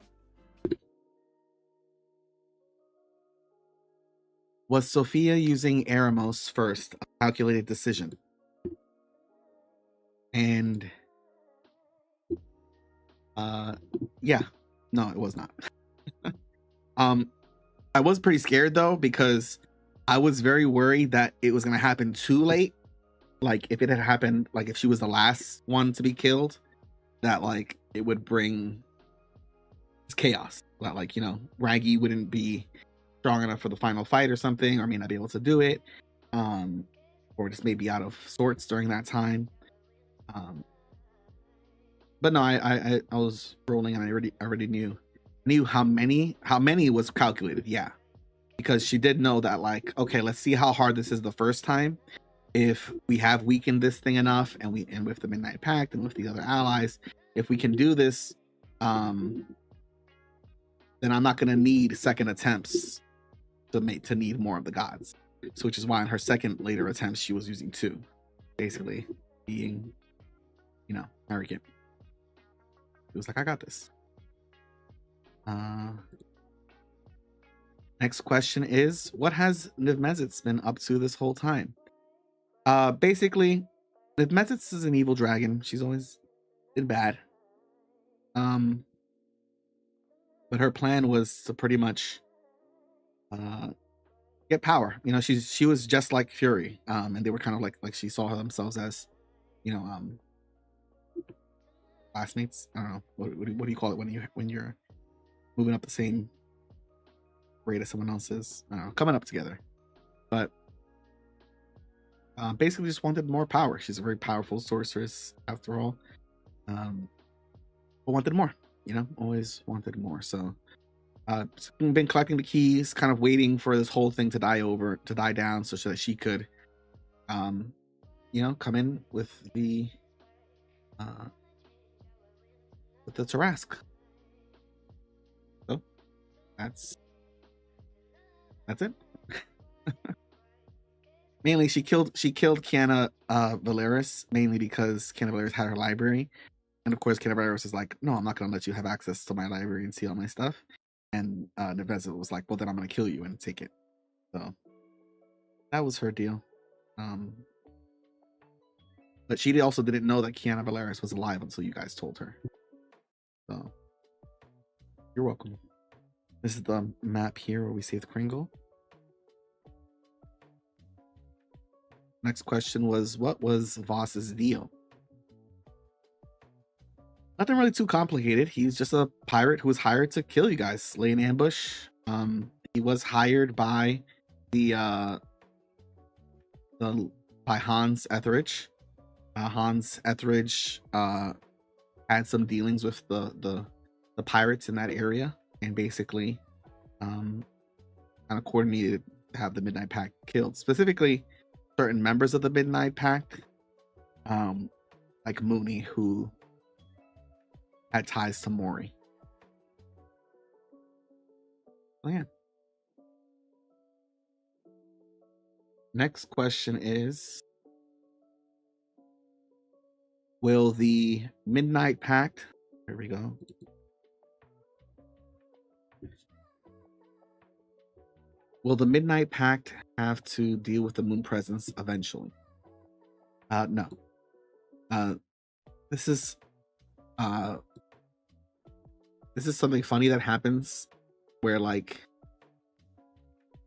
Was Sophia using Eremos first a calculated decision? And yeah, no, it was not. I was pretty scared though, because I was very worried that it was gonna happen too late. Like if it had happened, like if she was the last one to be killed, that like it would bring chaos. That like, you know, Raggy wouldn't be strong enough for the final fight or something, or may not be able to do it. Or just maybe out of sorts during that time. But no, I was rolling and I already knew how many was calculated. Yeah, because she did know that like, okay, let's see how hard this is the first time. If we have weakened this thing enough, and with the Midnight Pact and with the other allies, if we can do this, then I'm not gonna need second attempts to need more of the gods. So which is why in her second later attempts she was using 2, basically being, you know, arrogant. He was like, I got this. Next question is, what has Niv Mizzet been up to this whole time? Basically, Niv Mizzet is an evil dragon. She's always been bad. But her plan was to pretty much get power. You know, she was just like Fury. And they were kind of like she saw themselves as, you know, classmates. I don't know what do you call it when you're moving up the same rate as someone else's. I don't know, coming up together. But basically just wanted more power. She's a very powerful sorceress after all. But wanted more, you know, always wanted more. So been collecting the keys, kind of waiting for this whole thing to die down so that she could you know, come in with the Tarrasque. So that's it. Mainly she killed Kiana Valeris, mainly because Kiana Valeris had her library. And of course Kiana Valeris is like, no, I'm not gonna let you have access to my library and see all my stuff. And Niv Mizzet was like, well then I'm gonna kill you and take it. So that was her deal. But she also didn't know that Kiana Valeris was alive until you guys told her. So you're welcome. This is the map here where we saved Kringle. Next question was, what was Voss's deal? Nothing really too complicated. He's just a pirate who was hired to kill you guys, lay an ambush. He was hired by by Hans Etheridge. Hans Etheridge had some dealings with the pirates in that area, and basically kind of coordinated to have the Midnight Pact killed. Specifically, certain members of the Midnight Pact, like Mooney, who had ties to Mori. Oh yeah. Next question is, will the Midnight Pact, here we go. Will the Midnight Pact have to deal with the moon presence eventually? No. This is something funny that happens where like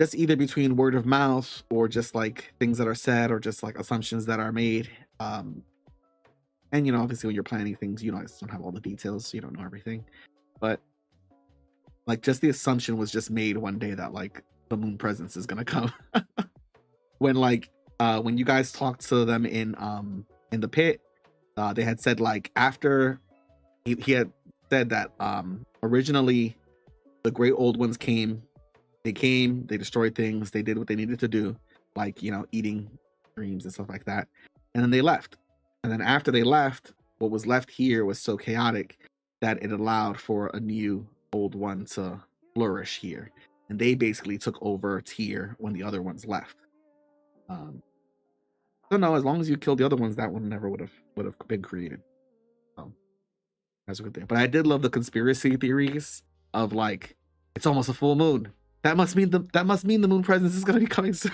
just either between word of mouth or just like things that are said or just like assumptions that are made. And you know, obviously when you're planning things, you don't have all the details, so you don't know everything. But Like, just the assumption was just made one day that like the moon presence is gonna come. When like when you guys talked to them in the pit, they had said like after he had said that originally the great old ones came, they destroyed things, they did what they needed to do, like, you know, eating dreams and stuff like that, and then they left. And then after they left, what was left here was so chaotic that it allowed for a new old one to flourish here, and they basically took over Tyr when the other ones left. So no, as long as you killed the other ones, that one never would have been created. So that's a good thing. But I did love the conspiracy theories of like it's almost a full moon. That must mean the moon presence is gonna be coming soon.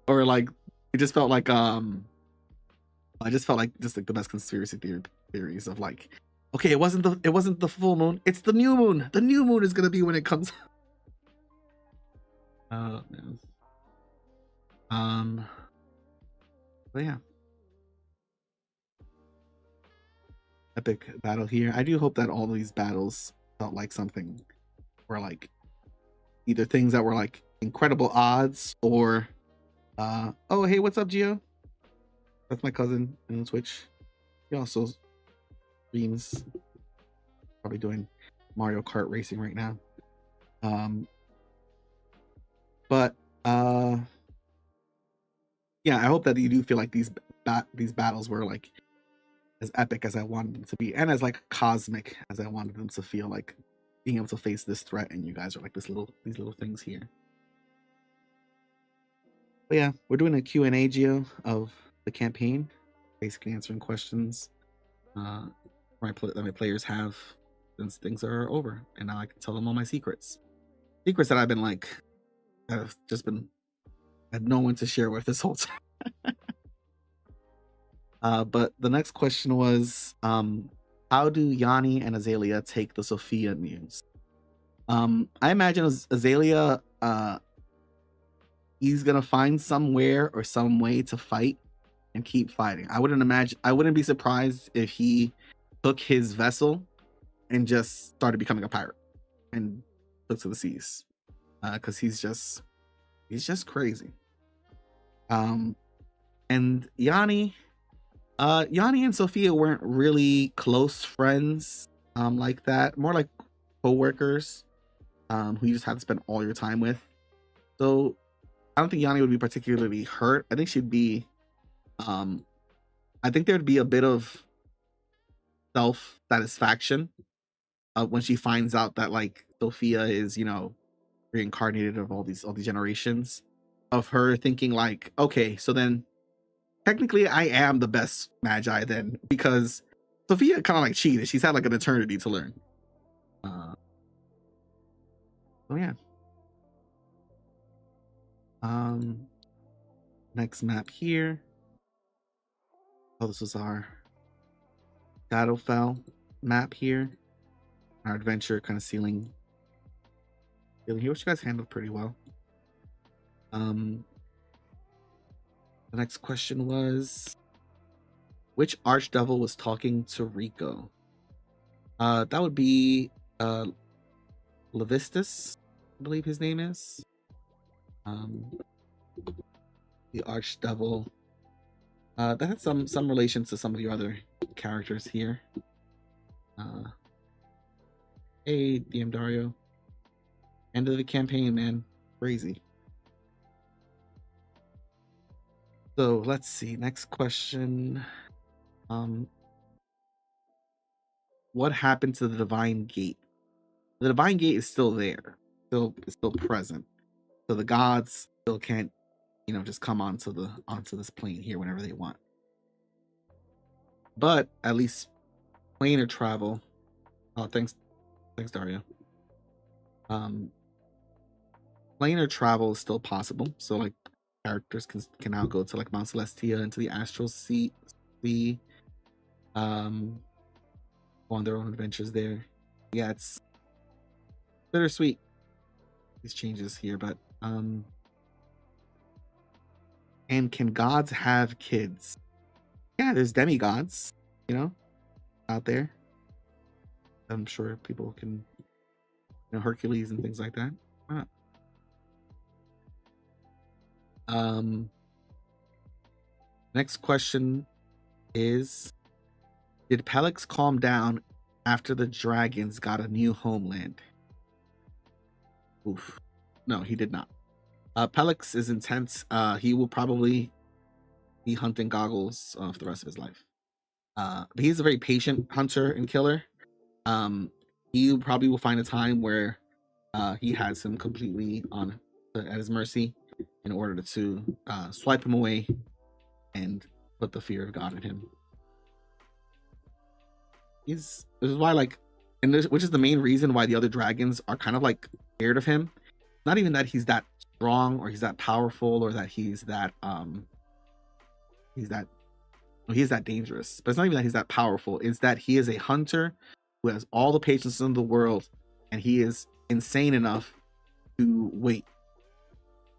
Or like it just felt like I just felt like just like the best conspiracy theories of like, okay, it wasn't the full moon, it's the new moon. The new moon is gonna be when it comes. Man. But yeah. Epic battle here. I do hope that all these battles felt like something were like either things that were like incredible odds or oh hey, what's up, Gio? That's my cousin in Twitch. He also streams, probably doing Mario Kart racing right now. But yeah, I hope that you do feel like these battles were like as epic as I wanted them to be, and as like cosmic as I wanted them to feel, like being able to face this threat, and you guys are like these little things here. But yeah, we're doing a Q&A, Geo, of the campaign, basically answering questions that my players have since things are over, and now I can tell them all my secrets that I've been like I've just been had no one to share with this whole time. But the next question was, how do Yanni and Azalea take the Sophia news? I imagine Azalea, he's gonna find somewhere or some way to fight and keep fighting. I wouldn't be surprised if he took his vessel and just started becoming a pirate and took to the seas, because he's just crazy. And Yanni and Sophia weren't really close friends, like that. More like co-workers, who you just have to spend all your time with. So I don't think Yanni would be particularly hurt. I think she'd be, I think there'd be a bit of self-satisfaction when she finds out that like Sophia is, you know, reincarnated of all these generations, of her thinking like, okay, so then technically I am the best magi then, because Sophia kind of like cheated. She's had like an eternity to learn. Oh yeah. Next map here. Oh, this was our Shadowfell map here. Our adventure kind of sealing here, which you guys handled pretty well. The next question was, which archdevil was talking to Rico? That would be Levistus, I believe his name is. The archdevil. That had some relation to some of your other characters here. Hey, DM Dario. End of the campaign, man. Crazy. So let's see. Next question. What happened to the Divine Gate? The Divine Gate is still there. It's still present. So the gods still can't, you know, just come onto this plane here whenever they want. But at least planar travel. Oh, thanks Dario. Planar travel is still possible. So like characters can now go to like Mount Celestia, into the Astral Sea, go on their own adventures there. Yeah, it's bittersweet, these changes here, but and can gods have kids? Yeah, there's demigods, you know, out there. I'm sure people can Hercules and things like that. Why not? Next question is, did Pelex calm down after the dragons got a new homeland? Oof. No, he did not. Pelex is intense. He will probably be hunting goggles for the rest of his life. But he's a very patient hunter and killer. He probably will find a time where he has him completely at his mercy in order to swipe him away and put the fear of God in him. This is why, like, which is the main reason why the other dragons are kind of like scared of him. Not even that he's that strong or he's that powerful or that he's that dangerous, but it's not even that he's that powerful. It's that he is a hunter who has all the patience in the world, and he is insane enough to wait.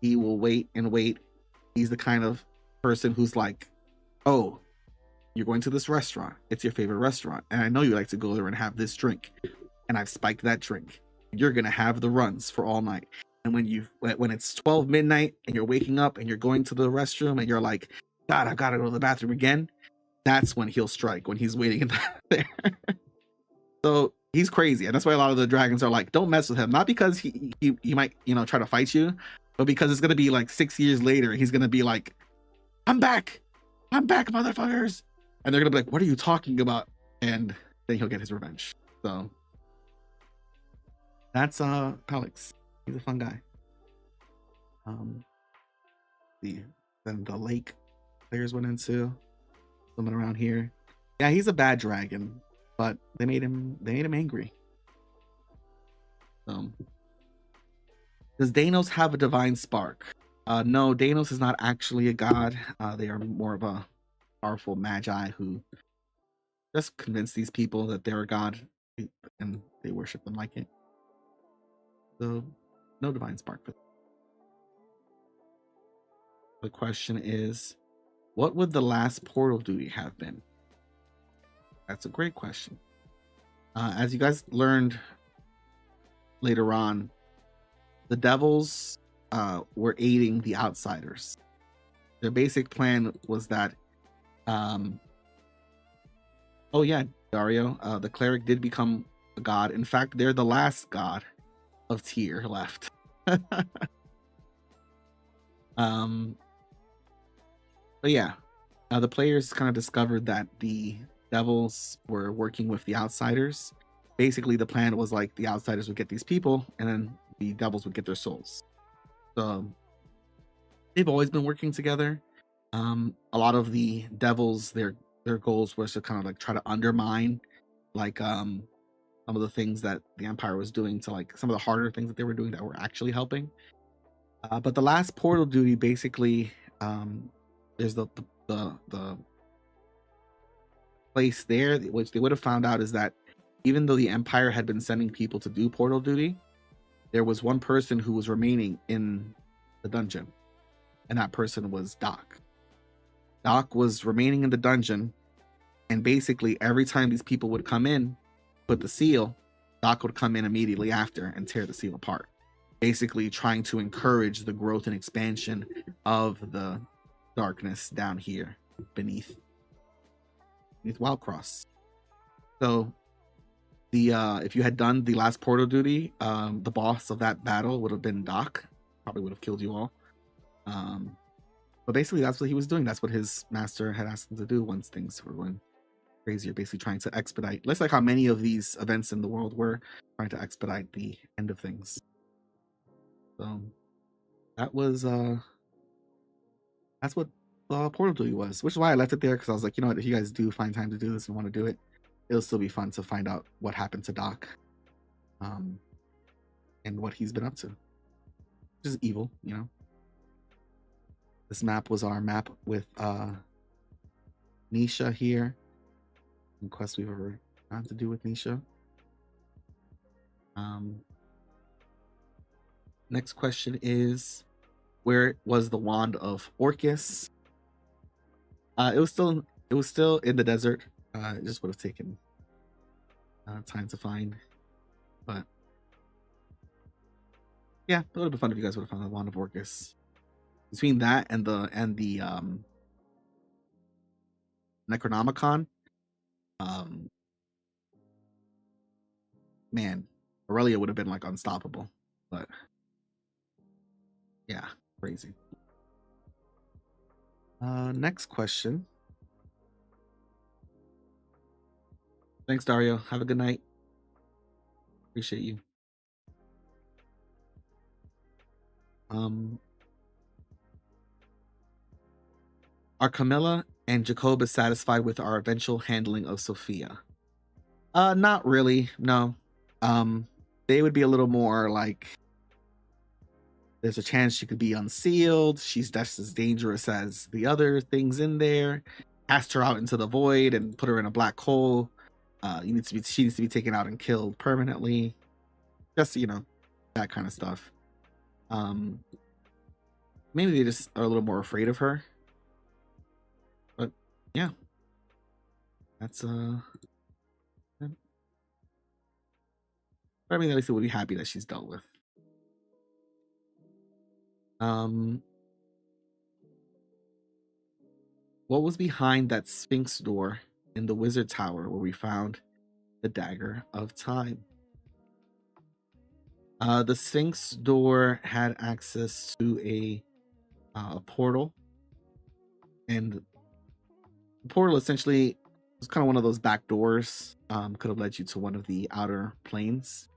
He will wait and wait. He's the kind of person who's like, oh, you're going to this restaurant. It's your favorite restaurant. And I know you like to go there and have this drink. And I've spiked that drink. You're going to have the runs for all night. And when it's 12 midnight and you're waking up and you're going to the restroom and you're like, God, I've got to go to the bathroom again. That's when he'll strike, when he's waiting in there. So he's crazy. And that's why a lot of the dragons are like, don't mess with him. Not because he might, try to fight you, but because it's going to be like 6 years later. He's going to be like, I'm back, motherfuckers. And they're going to be like, what are you talking about? And then he'll get his revenge. So that's Pelex. He's a fun guy. Then the lake players went into swimming around here. Yeah, he's a bad dragon, but they made him angry. Does Danos have a divine spark? No, Danos is not actually a god. They are more of a powerful magi who just convince these people that they're a god and they worship them like it. So no divine spark for them. The question is, what would the last portal duty have been? That's a great question. As you guys learned later on, the devils were aiding the outsiders. Their basic plan was that oh yeah, Dario, the cleric did become a god. In fact, they're the last god of Tyr left. But yeah, the players kind of discovered that the devils were working with the outsiders. Basically, the plan was like the outsiders would get these people, and then the devils would get their souls. So they've always been working together. A lot of the devils, their goals was to kind of like try to undermine like some of the things that the Empire was doing, to like some of the harder things that they were doing that were actually helping. But the last portal duty, basically, there's the place there, which they would have found out, is that even though the Empire had been sending people to do portal duty, there was one person who was remaining in the dungeon, and that person was Doc. Doc was remaining in the dungeon, and basically every time these people would come in, put the seal, Doc would come in immediately after and tear the seal apart, basically trying to encourage the growth and expansion of the darkness down here beneath Wildcross. So the if you had done the last portal duty, the boss of that battle would have been Doc. Probably would have killed you all. But basically that's what he was doing. That's what his master had asked him to do once things were going crazier, basically trying to expedite. Looks like how many of these events in the world were trying to expedite the end of things. So that was that's what portal duty was, which is why I left it there, because I was like, you know what, if you guys do find time to do this and want to do it, it'll still be fun to find out what happened to Doc, and what he's been up to, which is evil, This map was our map with Nisha here, and quests we've ever had to do with Nisha. Next question is, where was the wand of Orcus? It was still in the desert. It just would have taken time to find, but Yeah, it would have been fun if you guys would have found the Wand of Orcus. Between that and the Necronomicon, um, man, Aurelia would have been like unstoppable. But yeah, crazy. Next question. Thanks, Dario. Have a good night. Appreciate you. Are Camilla and Jacobus satisfied with our eventual handling of Sophia? Not really. No. They would be a little more like, there's a chance she could be unsealed. She's just as dangerous as the other things in there. Cast her out into the void and put her in a black hole. She needs to be taken out and killed permanently. Just, that kind of stuff. Maybe they just are a little more afraid of her. But yeah. That's I mean, at least it would be happy that she's dealt with. What was behind that Sphinx door in the Wizard Tower where we found the Dagger of Time? The Sphinx door had access to a portal, and the portal essentially was kind of one of those back doors. Could have led you to one of the outer planes,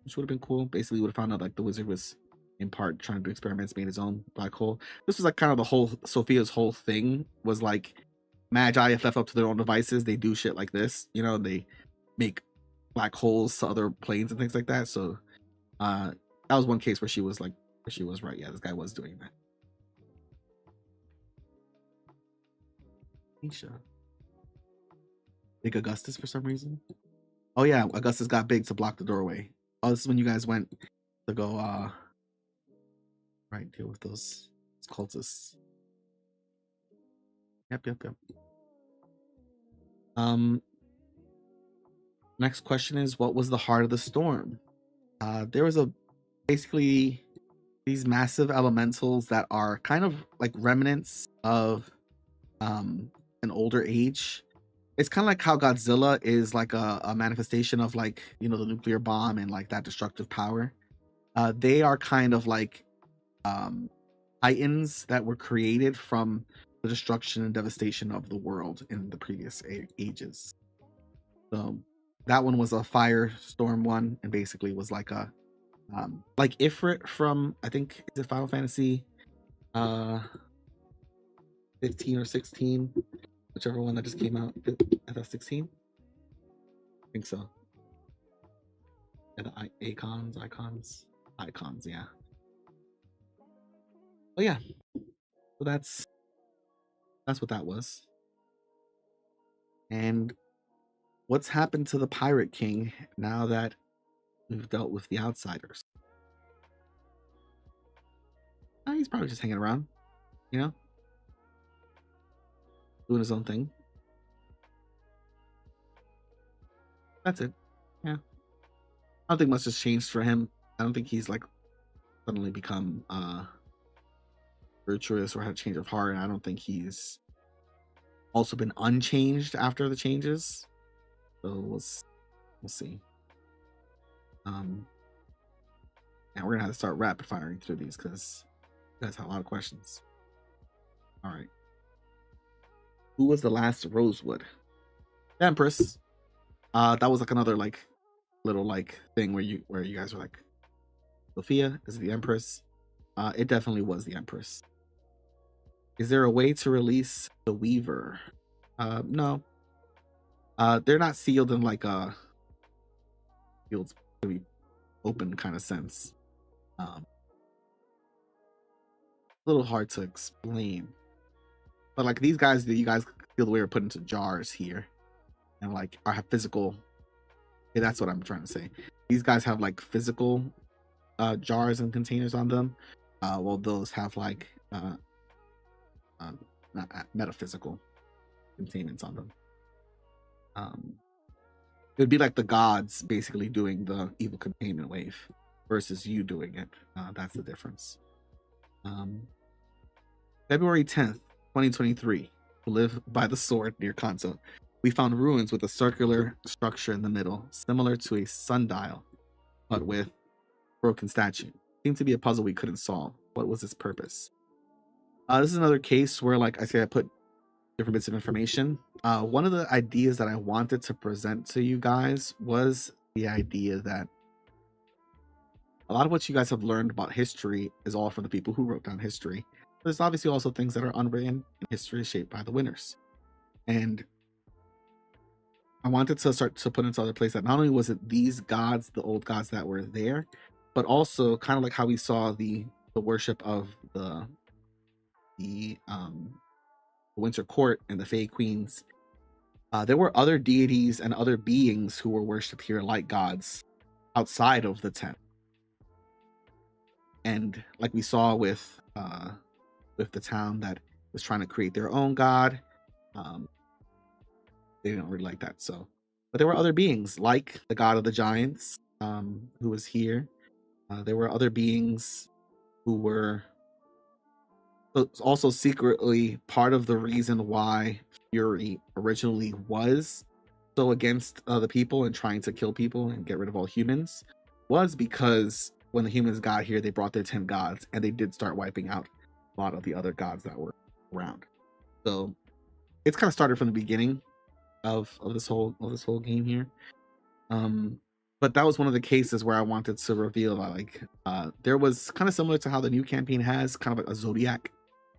which would have been cool. Basically, would have found out like the wizard was in part trying to do experiments, made his own black hole. This was like kind of the whole Sophia's whole thing was like Magi, if left up to their own devices, they do shit like this. They make black holes to other planes and things like that. So that was one case where she was right. Yeah, this guy was doing that. Nisha. Big Augustus for some reason. Oh yeah, Augustus got big to block the doorway. Oh, this is when you guys went to go right, deal with those cultists. Yep. Next question is, what was the heart of the storm? There was basically these massive elementals that are kind of like remnants of an older age. It's kind of like how Godzilla is like a manifestation of like, the nuclear bomb and like that destructive power. They are kind of like titans that were created from the destruction and devastation of the world in the previous ages. So that one was a firestorm one, and basically was like a like Ifrit from, I think, is it Final Fantasy 15 or 16, whichever one that just came out. I thought 16. I think so. Yeah, the icons, yeah. Oh yeah. So that's what that was. And what's happened to the Pirate King now that we've dealt with the outsiders? He's probably just hanging around, doing his own thing. That's it. Yeah. I don't think much has changed for him. I don't think he's like suddenly become virtuous or had a change of heart. I don't think he's also been unchanged after the changes. So we'll see. And we're gonna have to start rapid firing through these because you guys have a lot of questions. All right. Who was the last Rosewood? The Empress. That was like another like little like thing where you guys were like, Sophia is the Empress. It definitely was the Empress. Is there a way to release the Weaver? No. They're not sealed in like a sealed really open kind of sense. A little hard to explain. But like these guys that you guys feel the way are put into jars here and like have physical. Yeah, that's what I'm trying to say. These guys have like physical jars and containers on them. While those have like not metaphysical containments on them. It would be like the gods basically doing the evil containment wave. versus you doing it. That's the difference. February 10th, 2023. Live by the sword near Kanto. We found ruins with a circular structure in the middle, similar to a sundial, but with broken statue. Seemed to be a puzzle we couldn't solve. What was its purpose? This is another case where, like I say, I put different bits of information. One of the ideas that I wanted to present to you guys was the idea that a lot of what you guys have learned about history is all from the people who wrote down history. There's obviously also things that are unwritten, and history is shaped by the winners. And I wanted to start to put into other place that not only was it these gods, the old gods that were there, but also kind of like how we saw the worship of the Winter Court and the Fey Queens. There were other deities and other beings who were worshipped here like gods outside of the tent. And like we saw with the town that was trying to create their own god, they didn't really like that. So, but there were other beings like the god of the giants, who was here. There were other beings who were also secretly part of the reason why Fury originally was so against the people and trying to kill people and get rid of all humans, was because when the humans got here, they brought their 10 gods and they did start wiping out a lot of the other gods that were around. So it's kind of started from the beginning of this whole game here. But that was one of the cases where I wanted to reveal that, like, there was kind of similar to how the new campaign has kind of a zodiac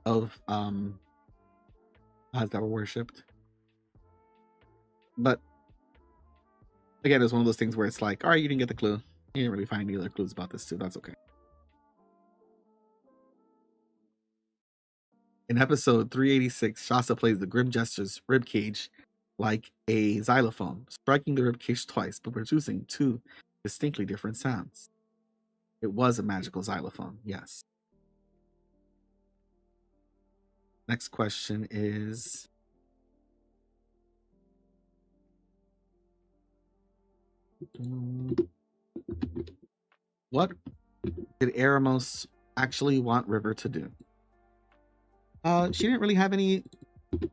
of gods that were worshipped. But again, it's one of those things where it's like, all right, you didn't get the clue. You didn't really find any other clues about this too. That's okay. In episode 386, Shasta plays the Grim Jester's ribcage like a xylophone, striking the ribcage twice, but producing two distinctly different sounds. It was a magical xylophone, yes. Next question is, what did Eremos actually want River to do? She didn't really have any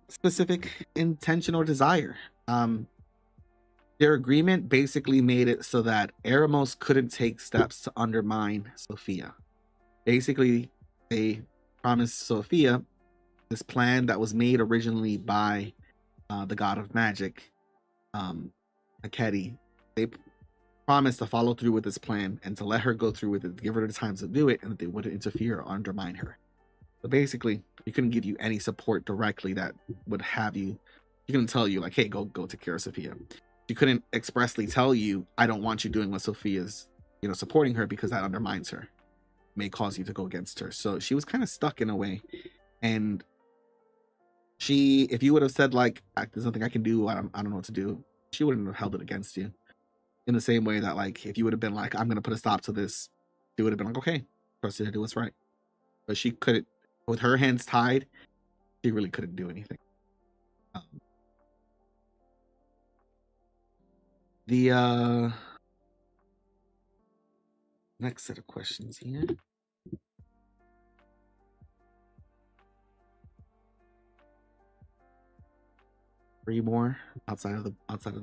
specific intention or desire. Their agreement basically made it so that Eremos couldn't take steps to undermine Sophia. Basically, they promised Sophia this plan that was made originally by the god of magic, Akedi. They promised to follow through with this plan and to let her go through with it, to give her the time to do it, and that they wouldn't interfere or undermine her. So basically, he couldn't give you any support directly that would have you. He couldn't tell you like, "Hey, go take care of Sophia." She couldn't expressly tell you, "I don't want you doing what Sophia's, supporting her, because that undermines her, may cause you to go against her." So she was kind of stuck in a way. And if you would have said like, "There's nothing I can do. I don't know what to do," she wouldn't have held it against you. In the same way that, like, if you would have been like, "I'm gonna put a stop to this," she would have been like, "Okay, trust you to do what's right." But she couldn't. With her hands tied, she really couldn't do anything. The next set of questions here. Three more outside of the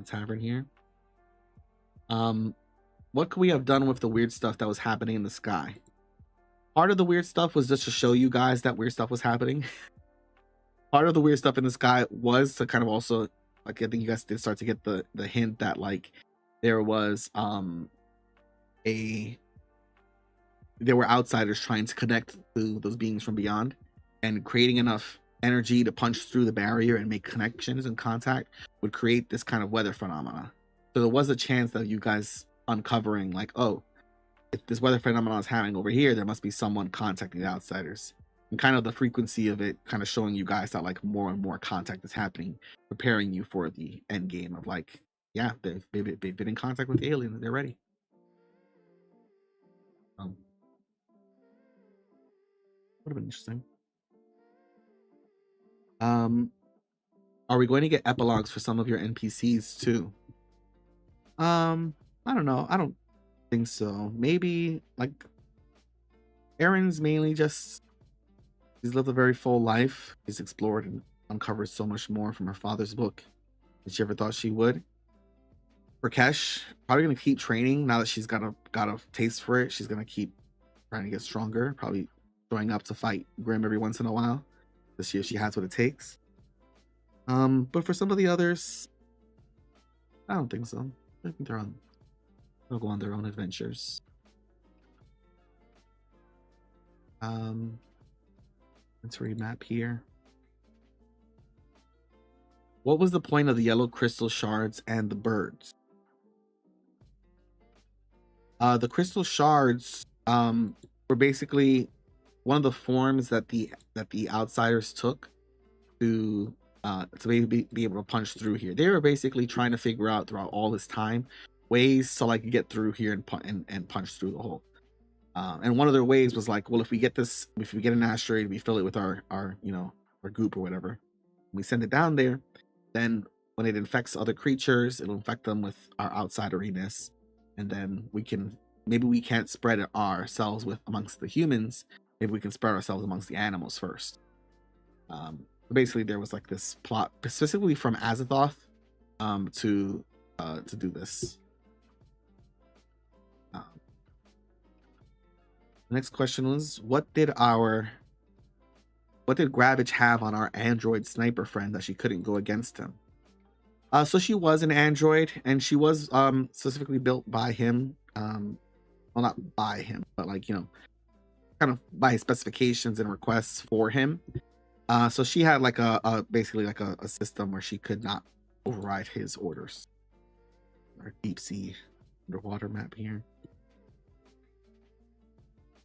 tavern here. What could we have done with the weird stuff that was happening in the sky? Part of the weird stuff was just to show you guys that weird stuff was happening. Part of the weird stuff in the sky was to kind of also, like, I think you guys did start to get the hint that, like, there was there were outsiders trying to connect to those beings from beyond, and creating enough energy to punch through the barrier and make connections and contact would create this kind of weather phenomena. So there was a chance of you guys uncovering, like, oh, if this weather phenomenon is happening over here, there must be someone contacting the outsiders. And kind of the frequency of it kind of showing you guys that, like, more and more contact is happening, preparing you for the end game of, like, yeah, they've been in contact with the aliens, they're ready. Would have been interesting. Are we going to get epilogues for some of your NPCs too? I don't know. think so. Maybe like Erin's mainly just she's lived a very full life. She's explored and uncovered so much more from her father's book than she ever thought she would. Rakesh probably gonna keep training now that she's got a taste for it. She's gonna keep trying to get stronger, probably showing up to fight Grim every once in a while to see if she has what it takes. But for some of the others, I don't think so. I think they'll go on their own adventures. Let's remap here. What was the point of the yellow crystal shards and the birds? The crystal shards were basically one of the forms that the outsiders took to be able to punch through here. They were basically trying to figure out throughout all this time ways to like get through here and punch through the hole. And one of their ways was like, well, if we get an asteroid, we fill it with our goop or whatever, we send it down there, then when it infects other creatures, it'll infect them with our outsideriness, and then maybe we can't spread it ourselves amongst the humans. Maybe we can spread ourselves amongst the animals first. Basically, there was like this plot specifically from Azathoth to do this. The next question was, what did Gravage have on our android sniper friend that she couldn't go against him? So she was an android, and she was specifically built by him. Well, not by him, but like, kind of by his specifications and requests for him. So she had like basically like a system where she could not override his orders. Our deep sea underwater map here.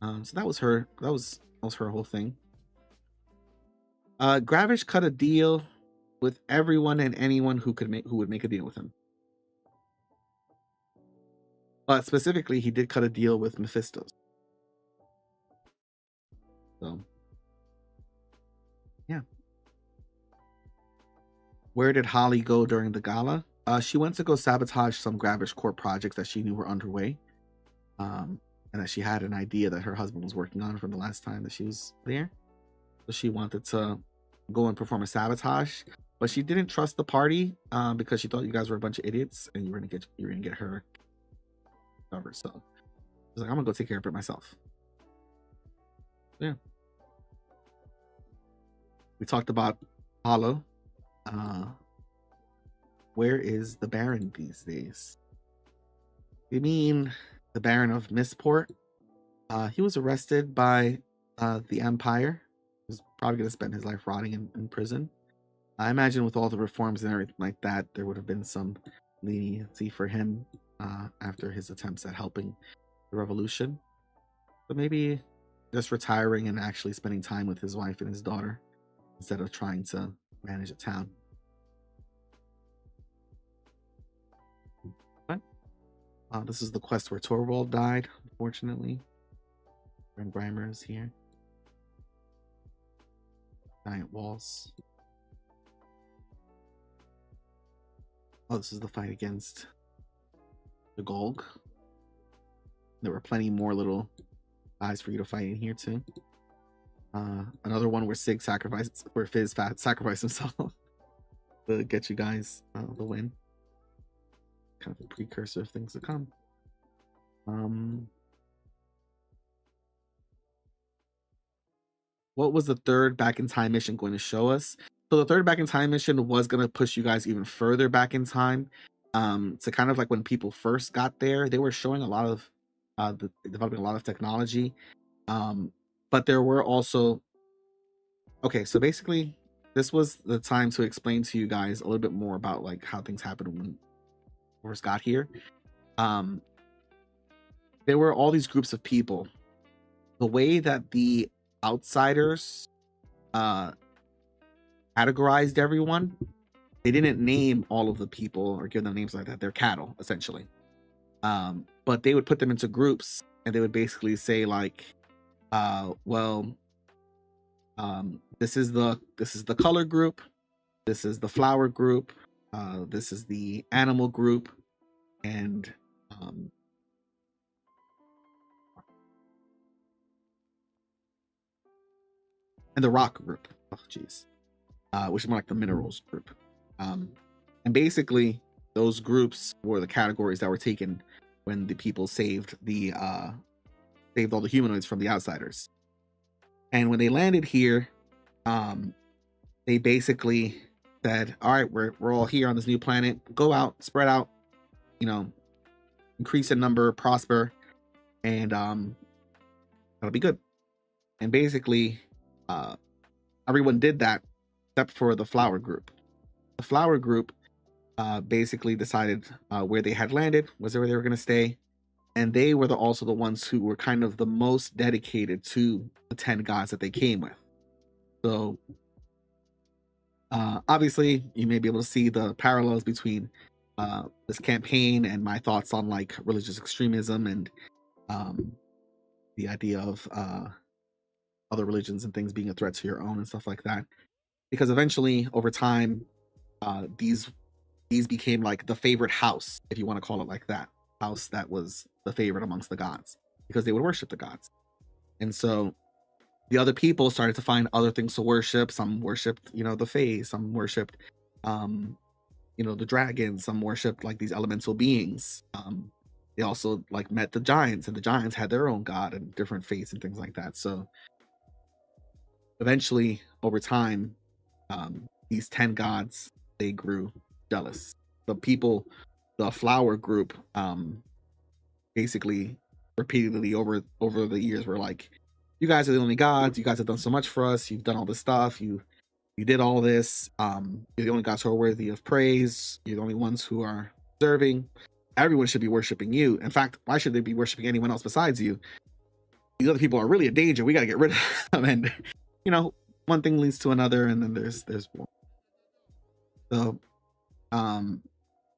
So that was her. That was her whole thing. Gravish cut a deal with everyone and anyone who would make a deal with him. But specifically, he did cut a deal with Mephistos. So, yeah. Where did Holly go during the gala? She went to go sabotage some Gravish Corp projects that she knew were underway. And that she had an idea that her husband was working on from the last time that she was there. So she wanted to go and perform a sabotage, but she didn't trust the party because she thought you guys were a bunch of idiots and you were gonna get her covered. So she's like, I'm gonna go take care of it myself. Yeah. We talked about Hollow. Where is the Baron these days? You mean the Baron of Mistport? He was arrested by the Empire. He's probably going to spend his life rotting in prison. I imagine with all the reforms and everything like that, there would have been some leniency for him after his attempts at helping the revolution. But maybe just retiring and actually spending time with his wife and his daughter instead of trying to manage a town. This is the quest where Torvald died, unfortunately. And Grimer is here. Giant walls. Oh, this is the fight against the Golg. There were plenty more little guys for you to fight in here too. Another one where Fizz sacrificed himself to get you guys the win. Kind of a precursor of things to come. What was the third back in time mission going to show us? So the third back in time mission was going to push you guys even further back in time. To kind of like when people first got there, they were showing a lot of developing a lot of technology. But there were also, okay, so basically this was the time to explain to you guys a little bit more about like how things happened when we first got here. There were all these groups of people. The way that the outsiders categorized everyone, they didn't name all of the people or give them names like that. They're cattle, essentially. But they would put them into groups and they would basically say like, this is the color group, this is the flower group, this is the animal group, and and the rock group. Oh, jeez. Which is more like the minerals group. And basically, those groups were the categories that were taken when the people saved all the humanoids from the outsiders. And when they landed here, they basically said, "All right, we're all here on this new planet. Go out, spread out, increase in number, prosper, and that'll be good." And basically, everyone did that except for the flower group. The flower group basically decided where they had landed was where they were going to stay, and they were also the ones who were kind of the most dedicated to the 10 gods that they came with. So obviously, you may be able to see the parallels between this campaign and my thoughts on like religious extremism and the idea of other religions and things being a threat to your own and stuff like that. Because eventually, over time, these became like the favorite house, if you want to call it like that, house that was the favorite amongst the gods, because they would worship the gods. And so the other people started to find other things to worship. Some worshipped, the fae. Some worshipped, the dragons. Some worshipped like these elemental beings. They also like met the giants, and the giants had their own god and different fates and things like that. So eventually, over time, these 10 gods, they grew jealous. The flower group, basically repeatedly over the years were like, "You guys are the only gods. You guys have done so much for us. You've done all this stuff. You did all this. You're the only gods who are worthy of praise. You're the only ones who are deserving. Everyone should be worshiping you. In fact, why should they be worshiping anyone else besides you? These other people are really a danger. We got to get rid of them." And one thing leads to another, and then there's more. So,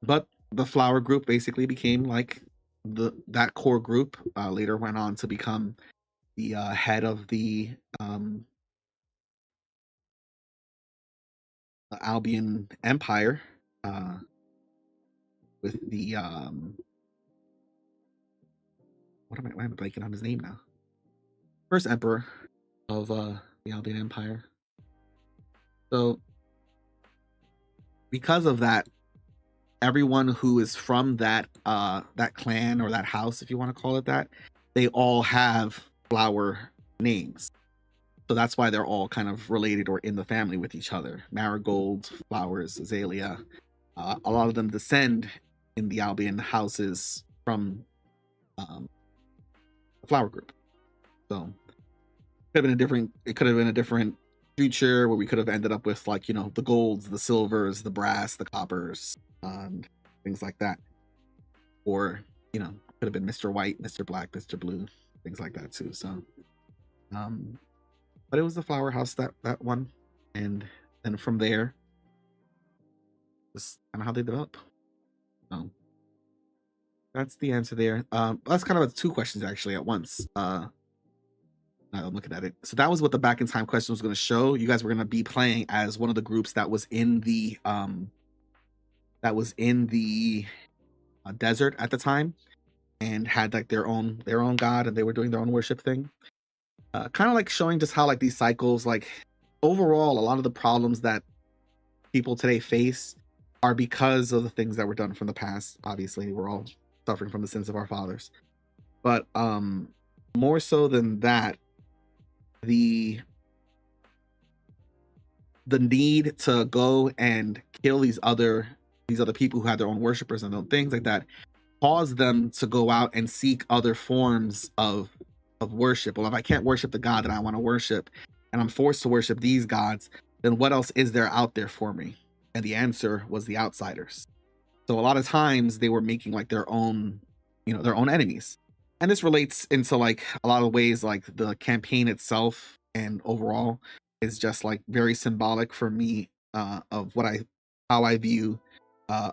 but the flower group basically became like that core group. Later went on to become the head of the Albion Empire, with the why am I blanking on his name now? First emperor of the Albion Empire. So because of that, everyone who is from that clan or that house, if you want to call it that, they all have flower names. So that's why they're all kind of related or in the family with each other. Marigold, flowers, azalea. A lot of them descend in the Albion houses from the flower group. So it could have been a different future where we could have ended up with like, the golds, the silvers, the brass, the coppers, things like that. Or, could have been Mr. White, Mr. Black, Mr. Blue, things like that too. So, but it was the flower house that one. And then from there, that's kind of how they develop. So that's the answer there. That's kind of 2 questions actually at once. Now I'm looking at it. So that was what the back in time question was going to show. You guys were going to be playing as one of the groups that was in the desert at the time, and had like their own god, and they were doing their own worship thing. Kind of like showing just how like these cycles, like overall, a lot of the problems that people today face are because of the things that were done from the past. Obviously, we're all suffering from the sins of our fathers, but more so than that, the need to go and kill these other people who had their own worshipers and things like that caused them to go out and seek other forms of worship. Well, if I can't worship the god that I want to worship, and I'm forced to worship these gods, then what else is there out there for me? And the answer was the outsiders. So a lot of times they were making like their own enemies. And this relates into like a lot of ways, like the campaign itself and overall is just like very symbolic for me of how I view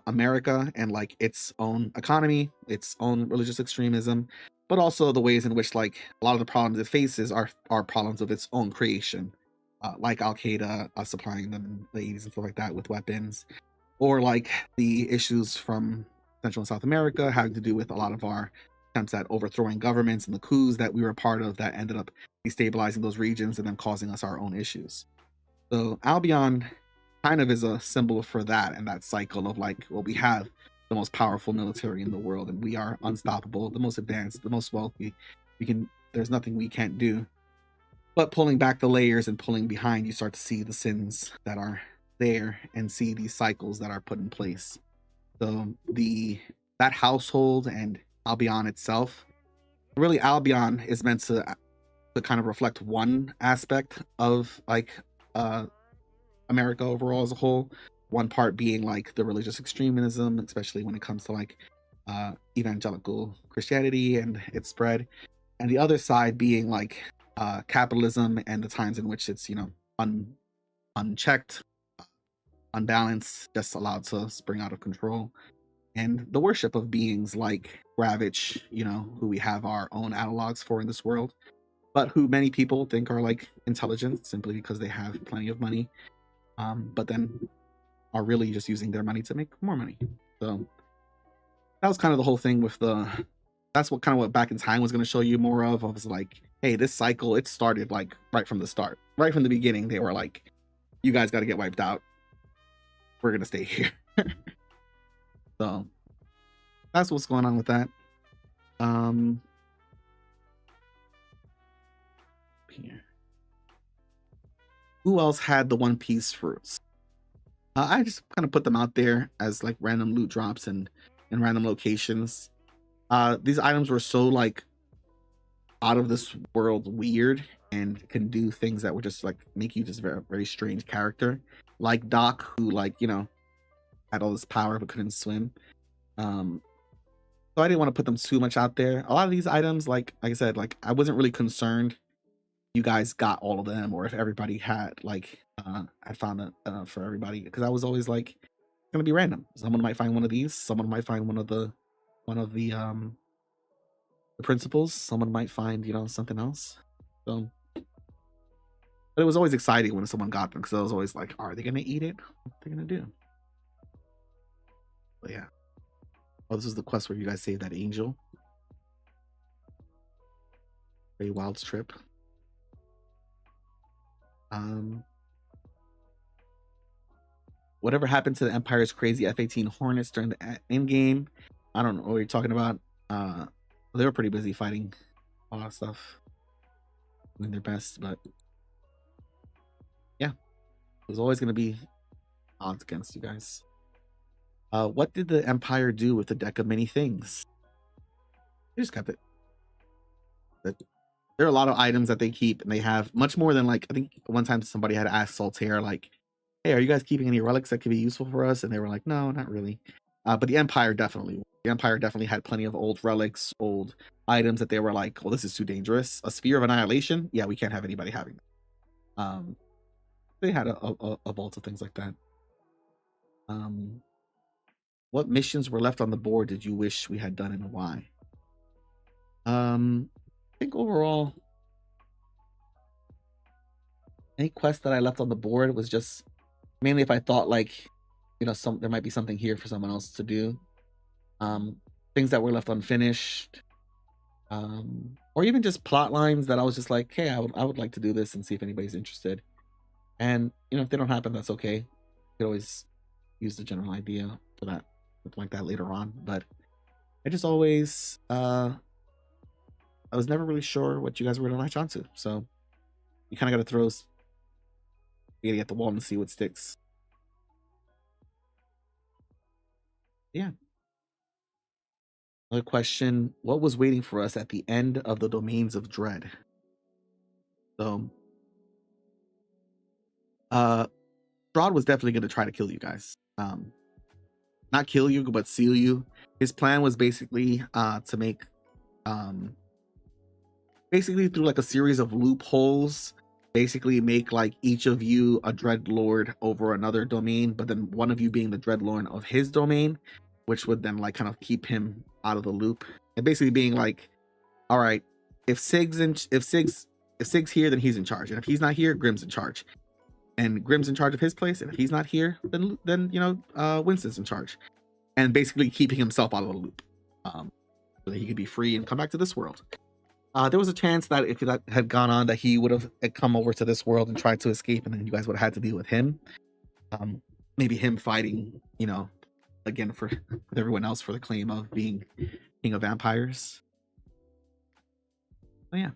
America and like its own economy, its own religious extremism, but also the ways in which like a lot of the problems it faces are problems of its own creation, like Al Qaeda supplying them in the 80s and stuff like that with weapons, or like the issues from Central and South America having to do with a lot of our attempts at overthrowing governments and the coups that we were a part of that ended up destabilizing those regions and then causing us our own issues. So Albion kind of is a symbol for that and that cycle of like, well, we have the most powerful military in the world and we are unstoppable, the most advanced, the most wealthy. There's nothing we can't do. But pulling back the layers and pulling behind, you start to see the sins that are there and see these cycles that are put in place. So that household and Albion itself, really Albion is meant to kind of reflect one aspect of like America overall as a whole. One part being like the religious extremism, especially when it comes to like evangelical Christianity and its spread, and the other side being like capitalism and the times in which it's unchecked, unbalanced, just allowed to spring out of control, and the worship of beings like Ravage, who we have our own analogs for in this world, but who many people think are like intelligent simply because they have plenty of money, but then are really just using their money to make more money. So that was kind of the whole thing with that's what Back in Time was going to show you more of. I was like, hey, this cycle, it started like right from the start, right from the beginning. They were like, you guys got to get wiped out. We're going to stay here. So that's what's going on with that. Here. Who else had the One Piece fruits? I just kind of put them out there as like random loot drops and in random locations. These items were so like out of this world weird and can do things that would just like make you just very, very strange character, like Doc, who like had all this power but couldn't swim. So I didn't want to put them too much out there. A lot of these items, like I said, like I wasn't really concerned you guys got all of them or if everybody had like I found it for everybody, because I was always like it's gonna be random. Someone might find one of these, someone might find one of the principles, someone might find something else. So but it was always exciting when someone got them because I was always like, are they gonna eat it? What are they gonna do? But yeah. Oh, this is the quest where you guys save that angel. Very wild trip. Whatever happened to the Empire's crazy F-18 Hornets during the end game? I don't know what you're talking about. They were pretty busy fighting a lot of stuff, doing their best, but yeah, it was always going to be odds against you guys. What did the Empire do with the deck of many things? They just kept it. There are a lot of items that they keep, and they have much more than like, I think one time somebody had asked Saltaire like, hey, are you guys keeping any relics that could be useful for us? And they were like, no, not really. But the Empire definitely had plenty of old relics, old items that they were like, well, this is too dangerous. A sphere of annihilation? Yeah, we can't have anybody having that. They had a vault of things like that. What missions were left on the board did you wish we had done and why? I think overall, any quest that I left on the board was just mainly if I thought like, there might be something here for someone else to do. Things that were left unfinished, or even just plot lines that I was just like, hey, I would like to do this and see if anybody's interested. And if they don't happen, that's okay. You could always use the general idea for that, something like that later on. But I just always, I was never really sure what you guys were gonna latch onto. So you kind of got to throw spaghetti at the wall and see what sticks. Yeah. Another question: what was waiting for us at the end of the Domains of Dread? So, Strahd was definitely going to try to kill you guys. Not kill you, but seal you. His plan was basically to make, basically through like a series of loopholes, basically make like each of you a Dreadlord over another domain, but then one of you being the Dreadlord of his domain, which would then like kind of keep him out of the loop. And basically being like, all right, if Sig's here, then he's in charge, and if he's not here, Grim's in charge, and Grim's in charge of his place, and if he's not here, then Winston's in charge, and basically keeping himself out of the loop. so that he could be free and come back to this world. There was a chance that if that had gone on, that he would have come over to this world and tried to escape, and then you guys would have had to deal with him. Maybe him fighting, you know, again for with everyone else for the claim of being king of vampires. Oh yeah.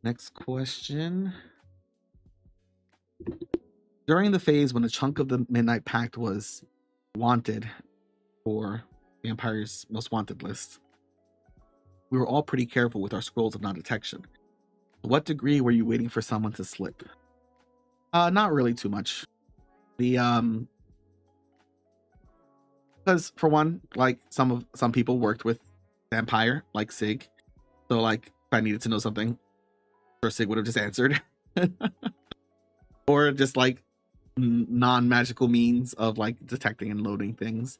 Next question. During the phase when a chunk of the Midnight Pact was wanted for Vampire's Most Wanted list, we were all pretty careful with our scrolls of non-detection. To what degree were you waiting for someone to slip? Not really too much. The because for one, like some people worked with Vampire, like Sig. So like if I needed to know something, sure Sig would have just answered. Or just like non-magical means of like detecting and loading things.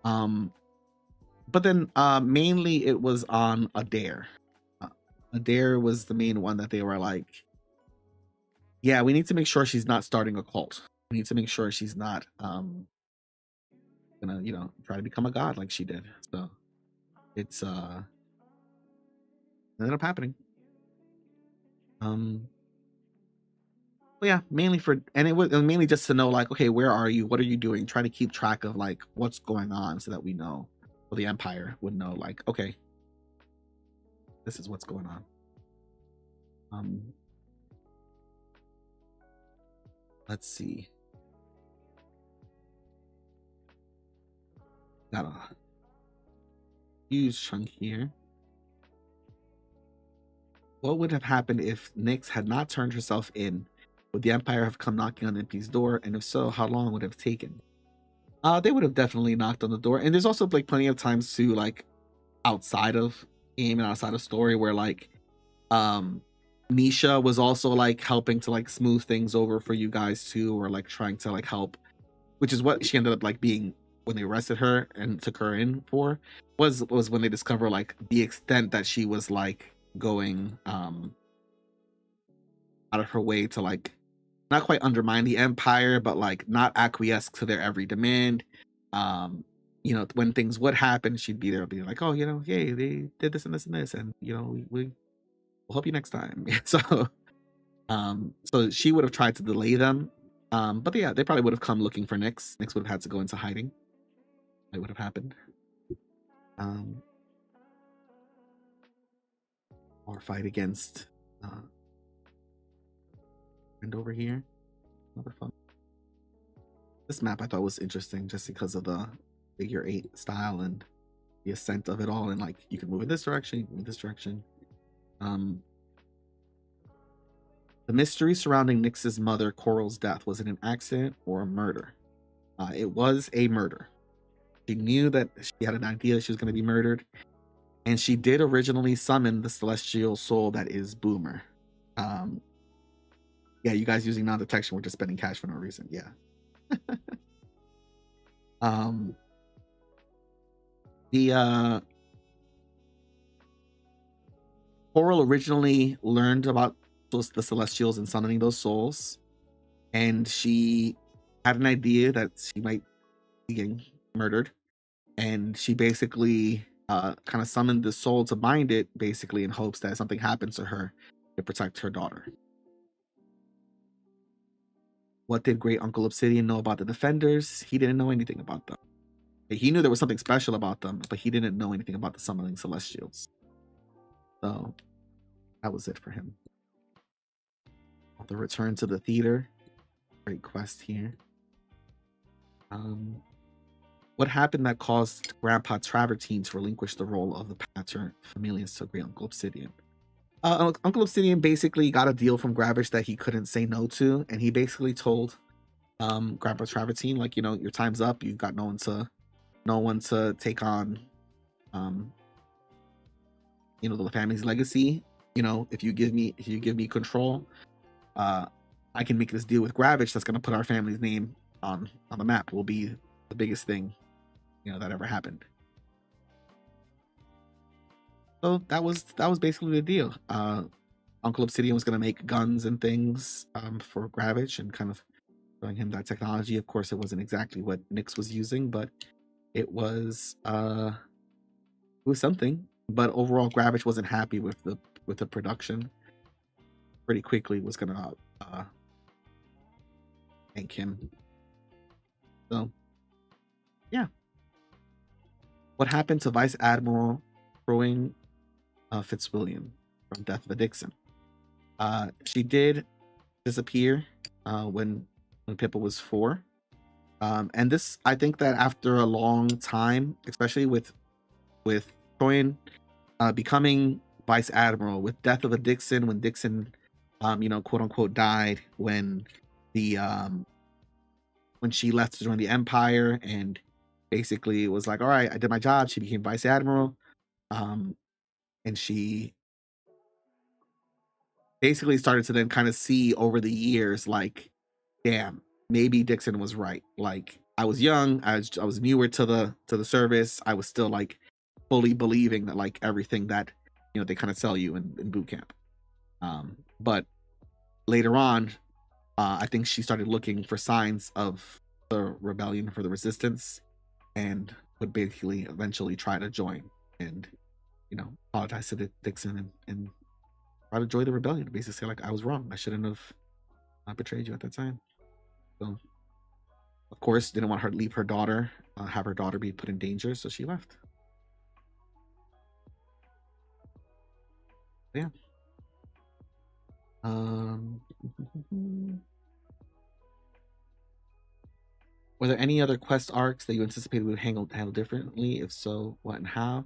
But then mainly it was on Adair. Adair was the main one that they were like, yeah, we need to make sure she's not starting a cult. We need to make sure she's not gonna, you know, try to become a god like she did. So it's ended up happening. But yeah, mainly it was mainly just to know like, okay, where are you? What are you doing? Try to keep track of like what's going on so that we know, or the Empire would know like, okay, this is what's going on. Let's see. Got a huge chunk here. What would have happened if Nyx had not turned herself in? Would the Empire have come knocking on Impy's door? And if so, how long would it have taken? They would have definitely knocked on the door. And there's also like plenty of times too, like outside of game and outside of story, where like Misha was also like helping to like smooth things over for you guys too, or like trying to like help, which is what she ended up like being when they arrested her and took her in for, was when they discover like the extent that she was like going out of her way to like not quite undermine the Empire, but like not acquiesce to their every demand. You know, when things would happen, she'd be there, be like, "Oh, you know, hey, they did this and this and this, and you know, we'll help you next time." So she would have tried to delay them. But yeah, they probably would have come looking for Nyx. Nyx would have had to go into hiding. It would have happened. Or fight against and over here. Another fun. This map I thought was interesting just because of the figure 8 style and the ascent of it all, and like you can move in this direction, you can move in this direction. The mystery surrounding Nyx's mother Coral's death, was it an accident or a murder? It was a murder. She knew that she had an idea that she was going to be murdered, and she did originally summon the celestial soul that is Boomer. Yeah, you guys using non-detection, we're just spending cash for no reason. Yeah. The Coral originally learned about the Celestials and summoning those souls, and she had an idea that she might be getting murdered, and she basically kind of summoned the soul to bind it, basically in hopes that something happens to her to protect her daughter. What did Great Uncle Obsidian know about the Defenders? He didn't know anything about them. He knew there was something special about them, but he didn't know anything about the summoning Celestials. So that was it for him. The return to the theater. Great quest here. What happened that caused Grandpa Travertine to relinquish the role of the Pater Familias to Great Uncle Obsidian? Uncle Obsidian basically got a deal from Gravish that he couldn't say no to, and he basically told Grandpa Travertine, like, you know, your time's up. You've got no one to take on you know, the family's legacy. You know, if you give me control, I can make this deal with Gravish that's gonna put our family's name on the map. Will be the biggest thing, you know, that ever happened. So that was basically the deal. Uncle Obsidian was gonna make guns and things for Gravish and kind of showing him that technology. Of course, it wasn't exactly what Nyx was using, but it was was something. But overall, Gravich wasn't happy with the production. Pretty quickly was gonna thank him. So yeah, what happened to Vice Admiral Crowing Fitzwilliam from Death of a Dixon? She did disappear when Pippa was 4. And this, I think that after a long time, especially with Troyan becoming vice admiral, with Death of a Dixon, when Dixon, quote unquote, died, when she left to join the Empire, and basically it was like, all right, I did my job. She became vice admiral, and she basically started to then kind of see over the years, like, damn, maybe Dixon was right. Like, I was young, I was newer to the service. I was still like fully believing that like everything that they kind of sell you in boot camp. But later on, I think she started looking for signs of the rebellion for the resistance, and would basically eventually try to join and apologize to Dixon and try to join the rebellion. Basically say like, I was wrong. I shouldn't have betrayed you at that time. So of course didn't want her to leave her daughter, have her daughter be put in danger, so she left. Yeah. Were there any other quest arcs that you anticipated would handle differently? If so, what and how?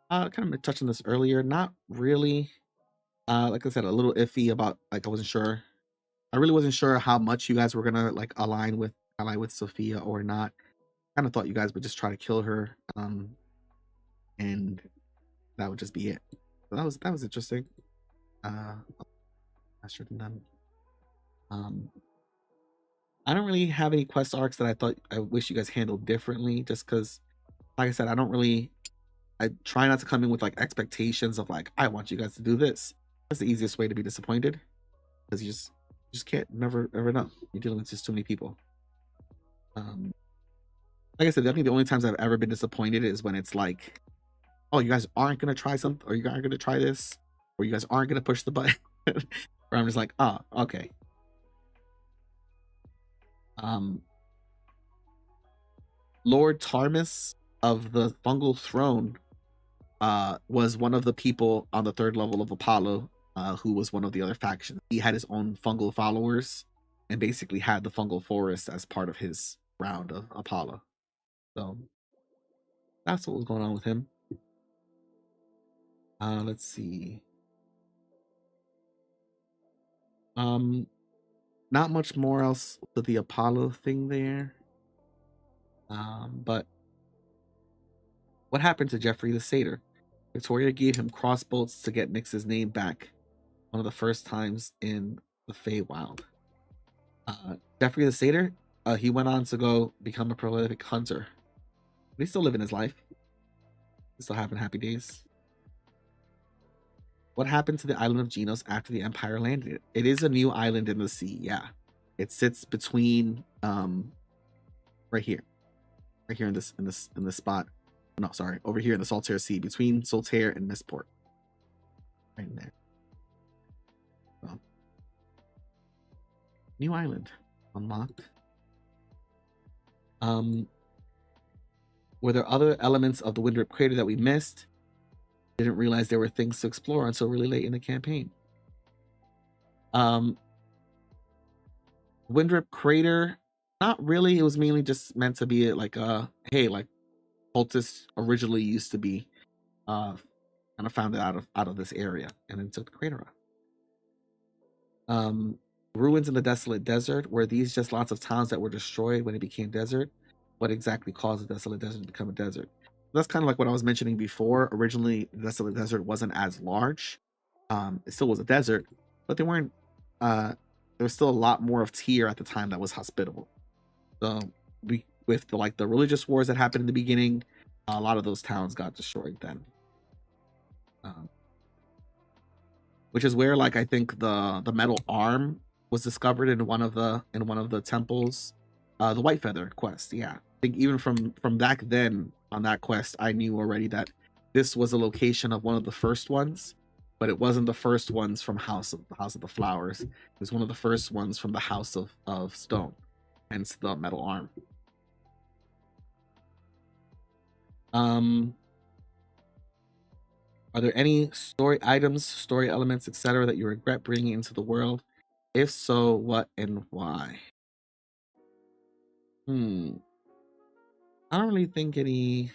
Kind of touched on this earlier. Not really. Like I said, a little iffy about, like, I wasn't sure. I really wasn't sure how much you guys were gonna like ally with Sophia or not. Kind of thought you guys would just try to kill her, and that would just be it. So that was interesting. Faster than them. I don't really have any quest arcs that I wish you guys handled differently, just because, like I said, I try not to come in with like expectations of like, I want you guys to do this. That's the easiest way to be disappointed, because you just can't never ever know. You're dealing with just too many people. Like I said, I think the only times I've ever been disappointed is when it's like, oh, you guys aren't gonna try something, or you guys aren't gonna try this, or you guys aren't gonna push the button. Where I'm just like, oh, okay. Lord Tarmus of the Fungal Throne was one of the people on the 3rd level of Apollo, who was one of the other factions. He had his own fungal followers, and basically had the fungal forest as part of his round of Apollo. So that's what was going on with him. Let's see. Not much more else to the Apollo thing there. But what happened to Jeffrey the Satyr? Victoria gave him crossbolts to get Nyx's name back, one of the first times in the Feywild. Jeffrey the Satyr, he went on to go become a prolific hunter. But he's still living his life. He's still having happy days. What happened to the island of Genos after the Empire landed it? It is a new island in the sea, yeah. It sits between right here in this spot. No, sorry, over here in the Saltaire Sea, between Saltaire and Mistport. Right in there. So, new island unlocked. Were there other elements of the Windrip Crater that we missed? Didn't realize there were things to explore until really late in the campaign. Windrip Crater, not really. It was mainly just meant to be like hey, like cultists originally used to be, kind of found it out of this area and then took the crater off. Ruins in the Desolate Desert, were these just lots of towns that were destroyed when it became desert? What exactly caused the Desolate Desert to become a desert? That's kind of like what I was mentioning before. Originally, the Desolate Desert wasn't as large. It still was a desert, but they weren't. There was still a lot more of Tyr at the time that was hospitable. So with the religious wars that happened in the beginning, a lot of those towns got destroyed then. Which is where, like, I think the metal arm was discovered in one of the temples. The White Feather quest, yeah. I think even from back then on that quest, I knew already that this was a location of one of the first ones, but it wasn't the first ones from House of the Flowers. It was one of the first ones from the House of Stone, hence the metal arm. Are there any story items, story elements, etc., that you regret bringing into the world? If so, what and why? I don't really think any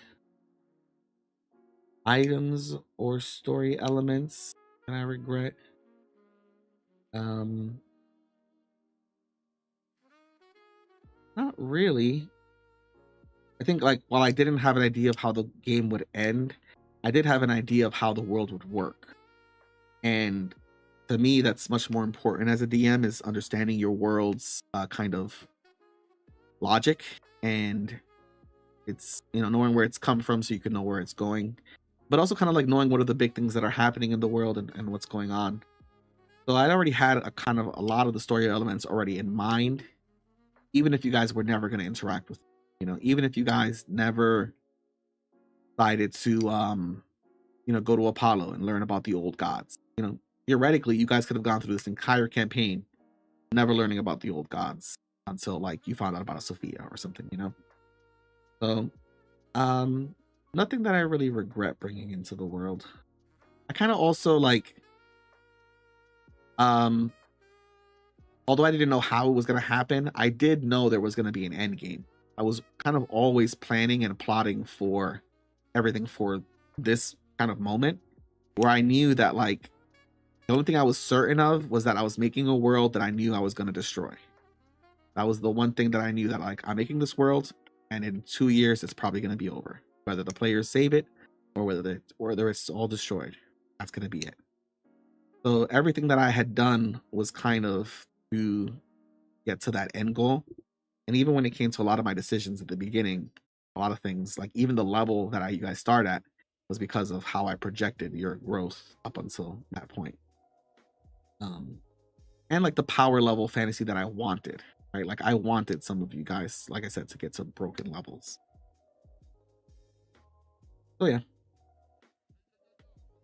items or story elements that I regret. Not really. I think, like, while I didn't have an idea of how the game would end, I did have an idea of how the world would work. And to me, that's much more important as a DM, is understanding your world's kind of logic, and it's, you know, knowing where it's come from so you can know where it's going, but also kind of like knowing what are the big things that are happening in the world and what's going on. So I'd already had a kind of a lot of the story elements already in mind, even if you guys were never going to interact with, you know, even if you guys never decided to you know, go to Apollo and learn about the old gods. You know, theoretically you guys could have gone through this entire campaign never learning about the old gods until like you found out about a Sophia or something, you know. So nothing that I really regret bringing into the world. I kind of also like, although I didn't know how it was going to happen, I did know there was going to be an end game. I was kind of always planning and plotting for everything for this kind of moment, where I knew that, like, the only thing I was certain of was that I was making a world that I knew I was going to destroy. That was the one thing that I knew, that like, I'm making this world and in 2 years it's probably going to be over, whether the players save it or whether it's all destroyed. That's going to be it. So everything that I had done was kind of to get to that end goal. And even when it came to a lot of my decisions at the beginning, a lot of things, like even the level that you guys start at, was because of how I projected your growth up until that point. And like the power level fantasy that I wanted, right? Like I wanted some of you guys, like I said, to get to broken levels. So yeah.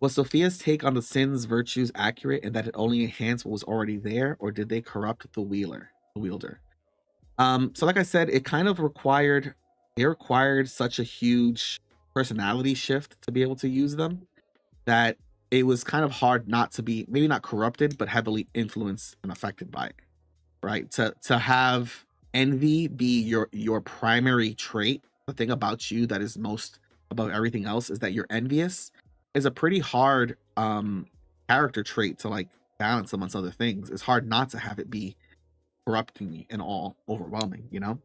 Was Sophia's take on the sin's virtues accurate in that it only enhanced what was already there, or did they corrupt the wielder? So like I said, it kind of required such a huge personality shift to be able to use them, that it was kind of hard not to be, maybe not corrupted, but heavily influenced and affected by it. Right? To have envy be your primary trait, the thing about you that is most above everything else is that you're envious, is a pretty hard character trait to like balance amongst other things. It's hard not to have it be corrupting and all overwhelming, you know.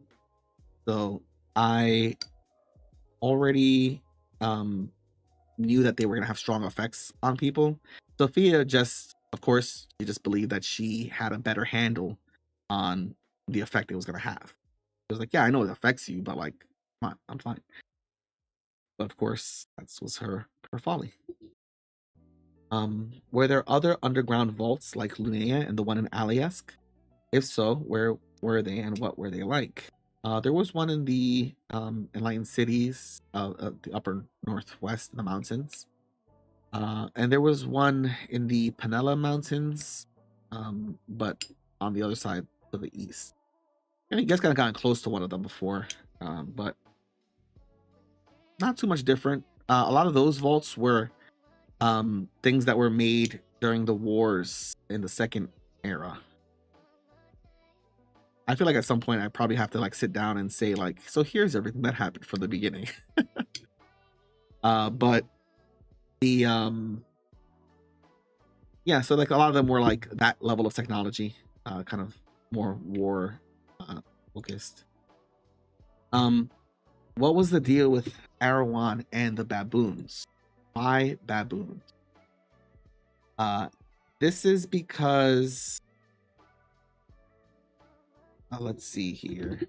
So I already knew that they were gonna have strong effects on people. Sophia just, of course, she just believed that she had a better handle on the effect it was gonna have. It was like, yeah, I know it affects you, but like, come on, I'm fine. But of course, that was her folly. Were there other underground vaults like Lunea and the one in Aliesk? If so, where were they and what were they like? There was one in the Enlightened Cities, the upper northwest in the mountains. And there was one in the Panella Mountains, but on the other side to the east. I mean, you guys kind of gotten close to one of them before, but not too much different. A lot of those vaults were things that were made during the wars in the second era. I feel like at some point I probably have to like sit down and say like, so here's everything that happened from the beginning. But the yeah, so like a lot of them were like that level of technology, kind of more war focused. What was the deal with Erewhon and the baboons? Why baboons? This is because let's see here.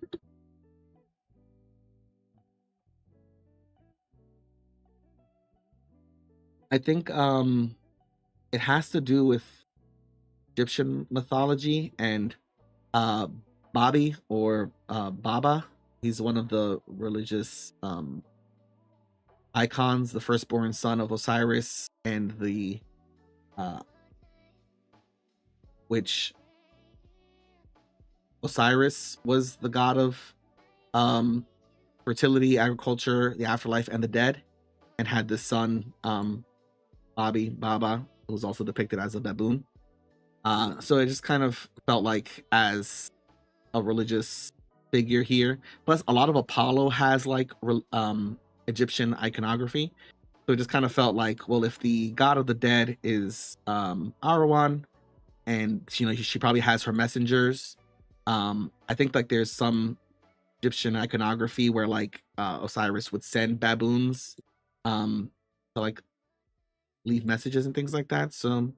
I think it has to do with Egyptian mythology, and Bobby or Baba, he's one of the religious icons, the firstborn son of Osiris, and the which Osiris was the god of fertility, agriculture, the afterlife, and the dead, and had this son, Baba, who was also depicted as a baboon. So it just kind of felt like as a religious figure here. Plus, a lot of Apollo has like Egyptian iconography, so it just kind of felt like, well, if the god of the dead is Arawan, and she probably has her messengers. I think like there's some Egyptian iconography where like Osiris would send baboons to like leave messages and things like that. So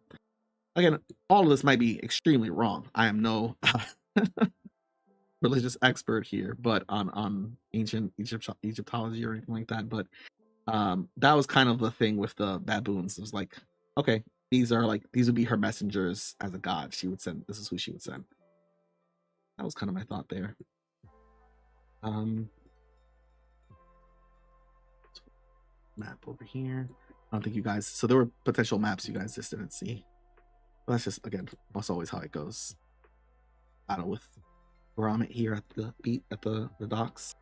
again, all of this might be extremely wrong. I am no religious expert here, but on ancient Egyptology or anything like that. But that was kind of the thing with the baboons. It was like, okay, these would be her messengers as a god. She would send. This is who she would send. That was kind of my thought there. Map over here. I don't think you guys. So there were potential maps you guys just didn't see. But that's just, again, that's always how it goes. Battle with Bahamut here at the beat at the docks.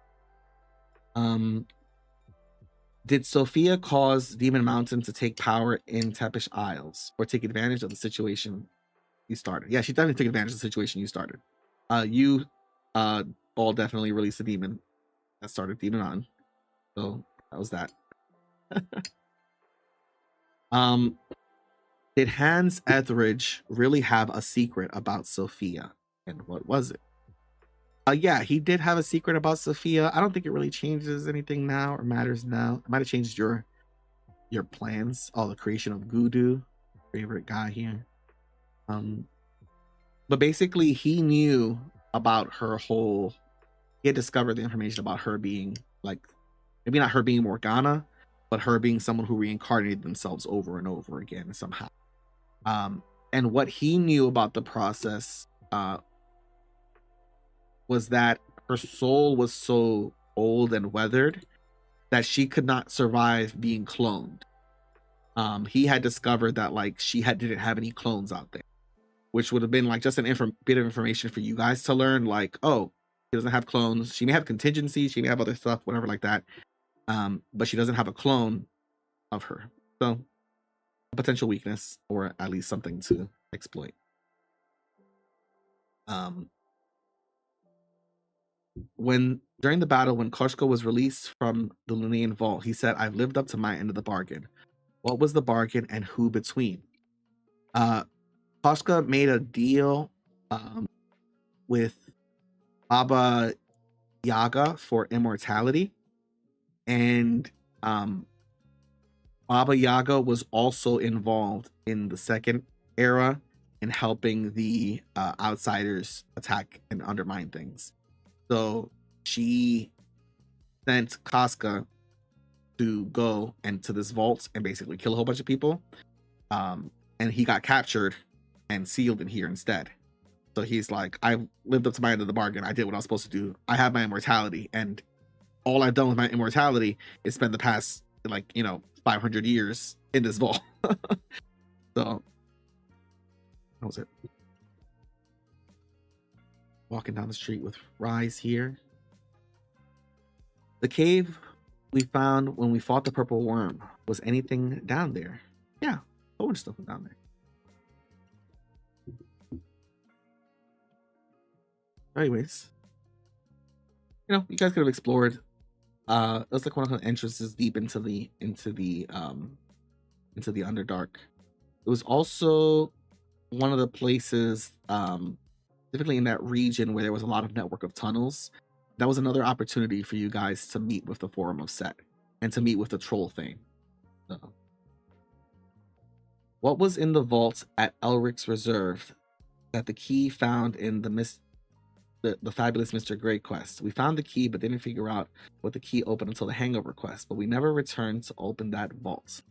Did Sophia cause Demon Mountain to take power in Tepish Isles, or take advantage of the situation you started? Yeah, she definitely took advantage of the situation you started. You all definitely released a demon that started Demon Mountain. So that was that. Did Hans Etheridge really have a secret about Sophia, and what was it? Yeah, he did have a secret about Sophia. I don't think it really changes anything now or matters now. It might have changed your plans. Oh, the creation of Gudu, favorite guy here. But basically he knew about her whole. He had discovered the information about her being like, maybe not her being Morgana, but her being someone who reincarnated themselves over and over again somehow. And what he knew about the process was that her soul was so old and weathered that she could not survive being cloned. He had discovered that like she didn't have any clones out there, which would have been like just an bit of information for you guys to learn. Like, oh, she doesn't have clones. She may have contingencies. She may have other stuff, whatever like that. But she doesn't have a clone of her. So a potential weakness, or at least something to exploit. When during the battle, when Koshka was released from the Lunean vault, he said, "I've lived up to my end of the bargain." What was the bargain, and who between? Koshka made a deal with Baba Yaga for immortality, and Baba Yaga was also involved in the second era in helping the outsiders attack and undermine things. So she sent Casca to go into this vault and basically kill a whole bunch of people. And he got captured and sealed in here instead. So he's like, I lived up to my end of the bargain. I did what I was supposed to do. I have my immortality, and all I've done with my immortality is spend the past 500 years in this vault. So that was it. Walking down the street with Rise here. The cave we found when we fought the purple worm, was anything down there? Yeah, a whole bunch of stuff was down there. Anyways, you guys could have explored. It was like one of the entrances deep into the Underdark. It was also one of the places, specifically in that region, where there was a lot of network of tunnels. That was another opportunity for you guys to meet with the Forum of Set and to meet with the Troll Thane. So, what was in the vault at Elric's Reserve that the key found in the fabulous Mr. Grey quest? We found the key, but didn't figure out what the key opened until the Hangover quest, but we never returned to open that vault.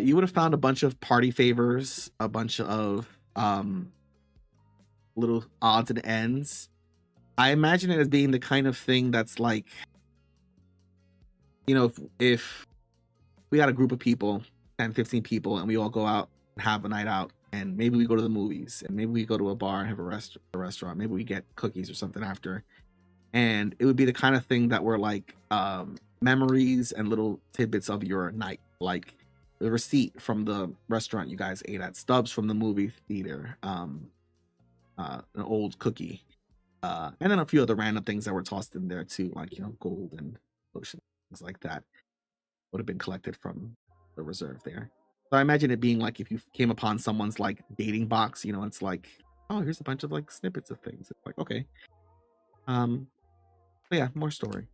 You would have found a bunch of party favors, a bunch of little odds and ends. I imagine it as being the kind of thing that's like you know, if we got a group of people, 10, 15 people, and we all go out and have a night out, and maybe we go to the movies, and maybe we go to a bar and have a restaurant, maybe we get cookies or something after, and it would be the kind of thing that were like memories and little tidbits of your night, like the receipt from the restaurant you guys ate at, stubs from the movie theater, an old cookie, and then a few other random things that were tossed in there too, like, you know, gold and lotion, things like that would have been collected from the reserve there. So I imagine it being like if you came upon someone's like dating box, you know, it's like, oh, here's a bunch of like snippets of things. It's like, okay. But yeah, more story.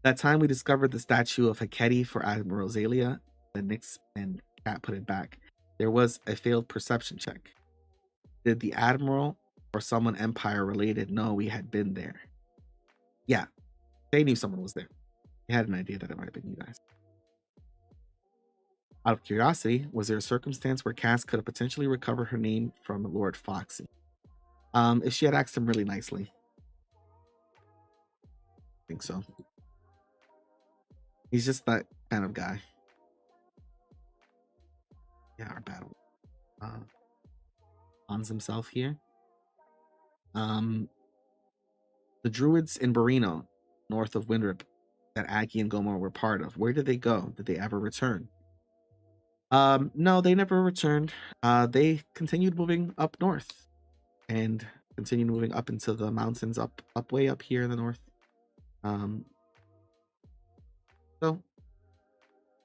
That time we discovered the statue of Hecate for Admiral Zalia, and Nix and Cat put it back. There was a failed perception check. Did the Admiral or someone Empire related know we had been there? Yeah, they knew someone was there. They had an idea that it might have been you guys. Out of curiosity, was there a circumstance where Cass could have potentially recovered her name from Lord Foxy? If she had asked him really nicely. I think so. He's just that kind of guy. Yeah, our battle. Hans himself here. The Druids in Barino, north of Windrip, that Aggie and Gomor were part of. Where did they go? Did they ever return? No, they never returned. They continued moving up north and continued moving up into the mountains, up way up here in the north. So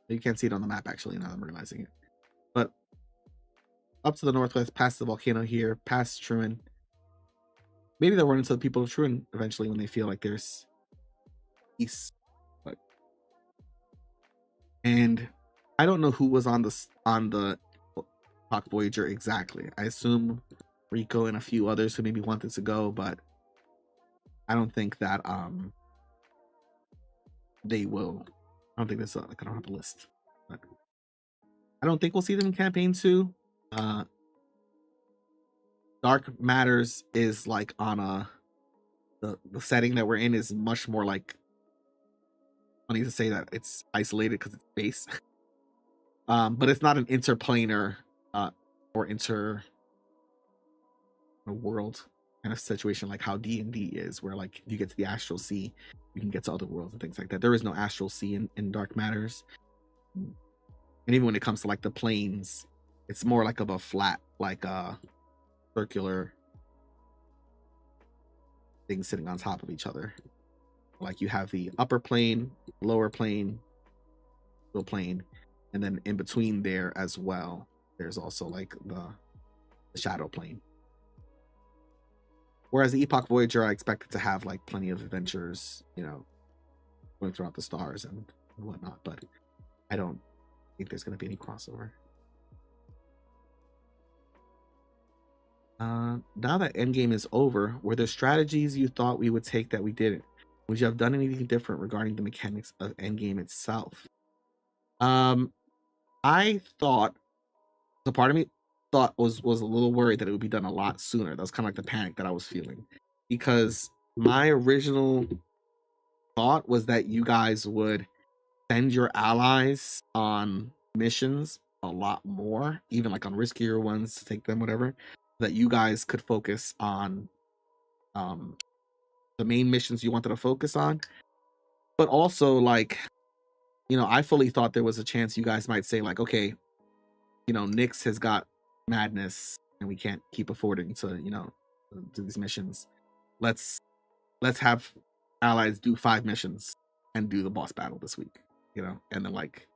you can't see it on the map actually now I'm realizing it. But up to the northwest, past the volcano here, past Truin. Maybe they'll run into the people of Truin eventually when they feel like there's peace. But and I don't know who was on the Epoch Voyager exactly. I assume Rico and a few others who maybe wanted to go, but I don't think that they will. I don't think there's like, I don't have a list, but I don't think we'll see them in campaign 2. Dark Matters is like on the setting that we're in is much more like, funny to say that it's isolated because it's space. But it's not an interplanar or inter world kind of situation like how D&D is, where like you get to the astral sea, you can get to other worlds and things like that. There is no astral sea in Dark Matters. And even when it comes to like the planes, it's more like of a flat, like a circular thing sitting on top of each other. Like you have the upper plane, lower plane, middle plane, and then in between there as well, there's also like the shadow plane. Whereas the Epoch Voyager, I expected to have like plenty of adventures, you know, going throughout the stars and whatnot, but I don't think there's going to be any crossover. Now that Endgame is over, were there strategies you thought we would take that we didn't? Would you have done anything different regarding the mechanics of Endgame itself? I thought, the part of me thought was a little worried that it would be done a lot sooner. That was kind of like the panic that I was feeling, because my original thought was that you guys would send your allies on missions a lot more, even like on riskier ones to take them, whatever, that you guys could focus on the main missions you wanted to focus on. But also, like, you know, I fully thought there was a chance you guys might say like, okay, you know, Nyx has got madness and we can't keep affording to, you know, do these missions. Let's have allies do 5 missions and do the boss battle this week, you know, and then like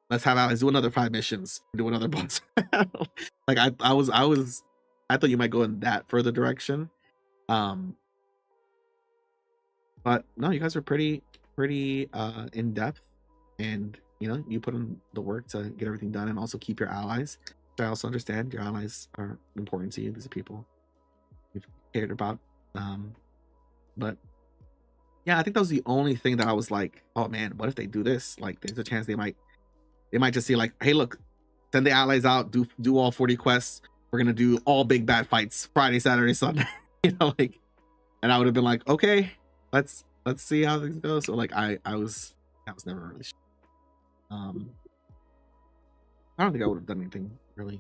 let's have allies do another 5 missions and do another boss battle. Like I thought you might go in that further direction. But no, you guys are pretty in depth, and you know, you put in the work to get everything done and also keep your allies. I also understand your allies are important to you. These are people you've cared about. But yeah, I think that was the only thing that I was like, oh man, what if they do this? Like there's a chance they might just see like, hey, look, send the allies out, do all 40 quests. We're gonna do all big bad fights Friday, Saturday, Sunday. You know, like, and I would have been like, okay, let's let's see how things go. So like I was never really sure. I don't think I would have done anything really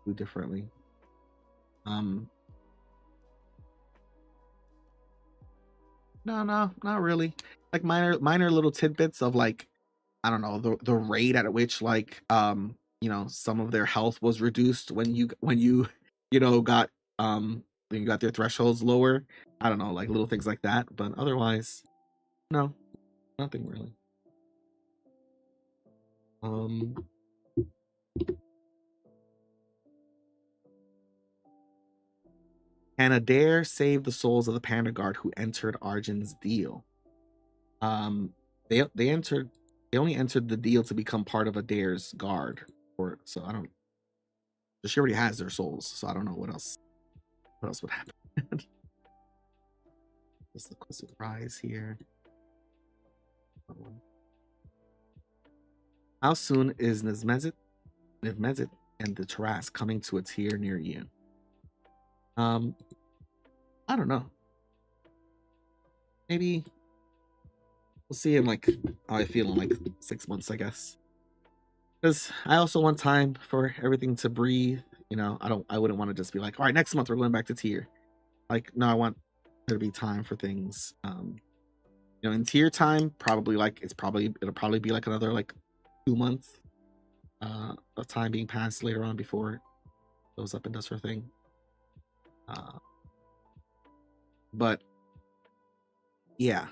too differently. Um no, not really. Like minor little tidbits of like, I don't know, the rate at which like you know, some of their health was reduced you know, got when you got their thresholds lower. I don't know, like little things like that. But otherwise, no, nothing really. Um Can Adair save the souls of the Panda Guard who entered Arjun's deal? Um they only entered the deal to become part of Adair's guard. Or so I don't, she already has their souls, so I don't know what else would happen. Just the Quizzed Rise here. How soon is Nizmezit and the Taras coming to a tier near you? I don't know. Maybe we'll see in like how I feel in like 6 months, I guess. Because I also want time for everything to breathe. You know, I wouldn't want to just be like, all right, next month we're going back to tier. Like, no, I want there to be time for things. You know, in tier time, probably like it'll probably be like another like 2 months of time being passed later on before it goes up and does her thing. But yeah.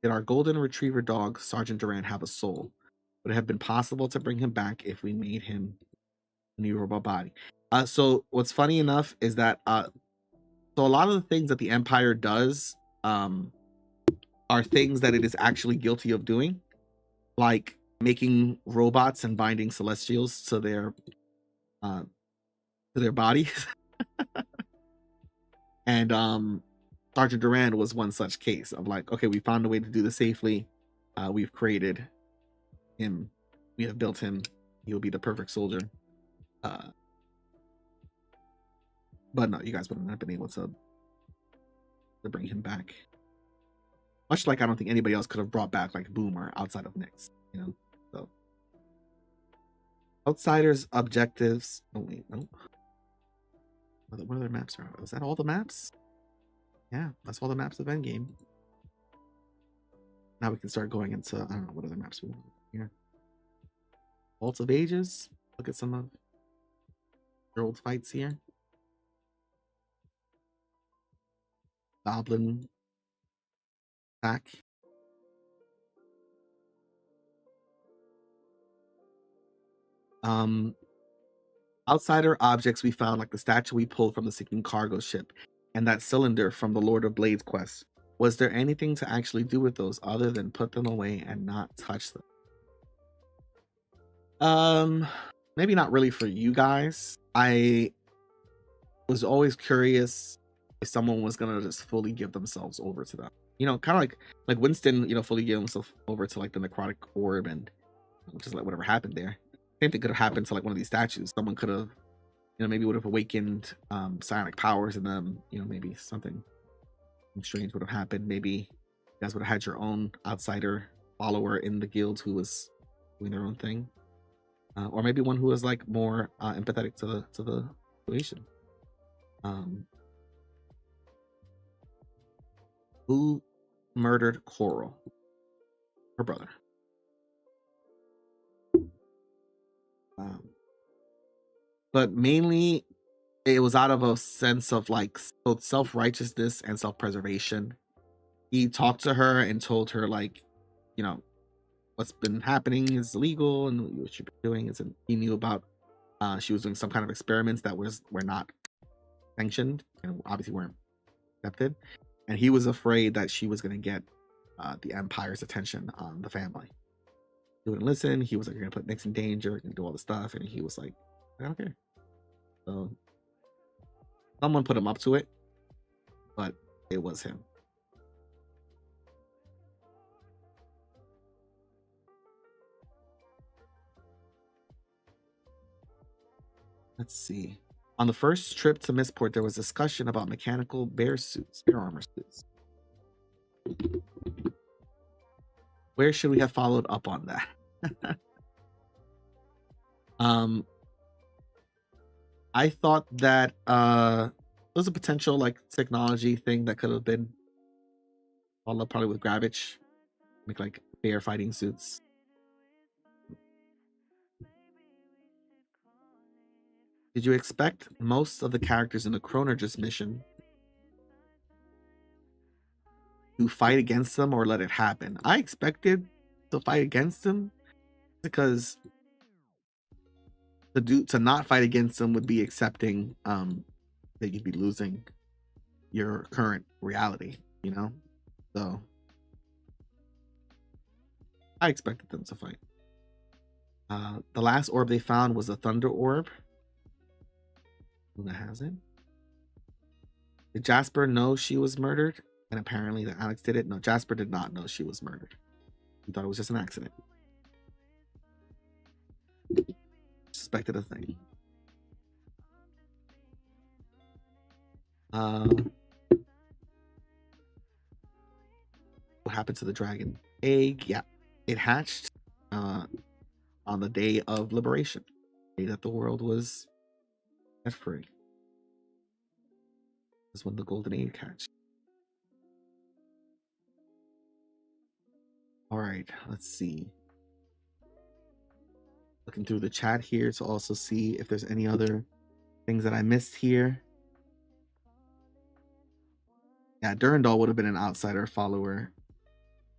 Did our golden retriever dog, Sergeant Durant, have a soul? Would it have been possible to bring him back if we made him a new robot body? So what's funny enough is that so a lot of the things that the Empire does are things that it is actually guilty of doing, like making robots and binding celestials to their bodies. And Sergeant Durand was one such case of like, okay, we found a way to do this safely. We've created him. We have built him. He will be the perfect soldier. But no, you guys wouldn't have been able to bring him back. Much like I don't think anybody else could have brought back like Boomer outside of Nyx, you know. So outsiders objectives. Oh wait, no. What other maps are? Is that all the maps? Yeah, that's all the maps of Endgame. Now we can start going into, I don't know what other maps we want here. Vaults of Ages. Look at some of your old fights here. Goblin back. Outsider objects we found, like the statue we pulled from the sinking cargo ship and that cylinder from the Lord of Blades quest. Was there anything to actually do with those other than put them away and not touch them? Maybe not really for you guys. I was always curious if someone was gonna just fully give themselves over to them. You know, kind of like Winston, you know, fully gave himself over to like the necrotic orb and just like whatever happened there. Same thing could have happened to like one of these statues. Someone could have, you know, maybe would have awakened psionic powers in them. You know, maybe something strange would have happened. Maybe you guys would have had your own outsider follower in the guild who was doing their own thing, or maybe one who was like more empathetic to the situation. Who murdered Coral? Her brother. But mainly it was out of a sense of like both self-righteousness and self-preservation. He talked to her and told her like, you know, what's been happening is illegal and what you've been doing isn't. He knew about she was doing some kind of experiments that were not sanctioned and obviously weren't accepted, and he was afraid that she was going to get the Empire's attention on the family. He wouldn't listen. He was like, "You're going to put Nyx in danger and do all this stuff," and he was like, "I don't care." So someone put him up to it, but it was him. Let's see. On the first trip to Missport, there was discussion about mechanical bear armor suits. Where should we have followed up on that? I thought that there was a potential like technology thing that could have been followed up probably with Gravitch, make like bear fighting suits. Did you expect most of the characters in the Chronergist mission to fight against them or let it happen? I expected to fight against them because to not fight against them would be accepting that you'd be losing your current reality, you know? So I expected them to fight. The last orb they found was a thunder orb. Luna has it. Did Jasper know she was murdered? And apparently that Alex did it. No, Jasper did not know she was murdered. He thought it was just an accident. Suspected a thing. What happened to the dragon egg? Yeah, it hatched on the day of liberation, the day that the world was set free. Is when the golden egg hatched. All right, let's see. Looking through the chat here to also see if there's any other things that I missed here. Yeah, Durandal would have been an outsider follower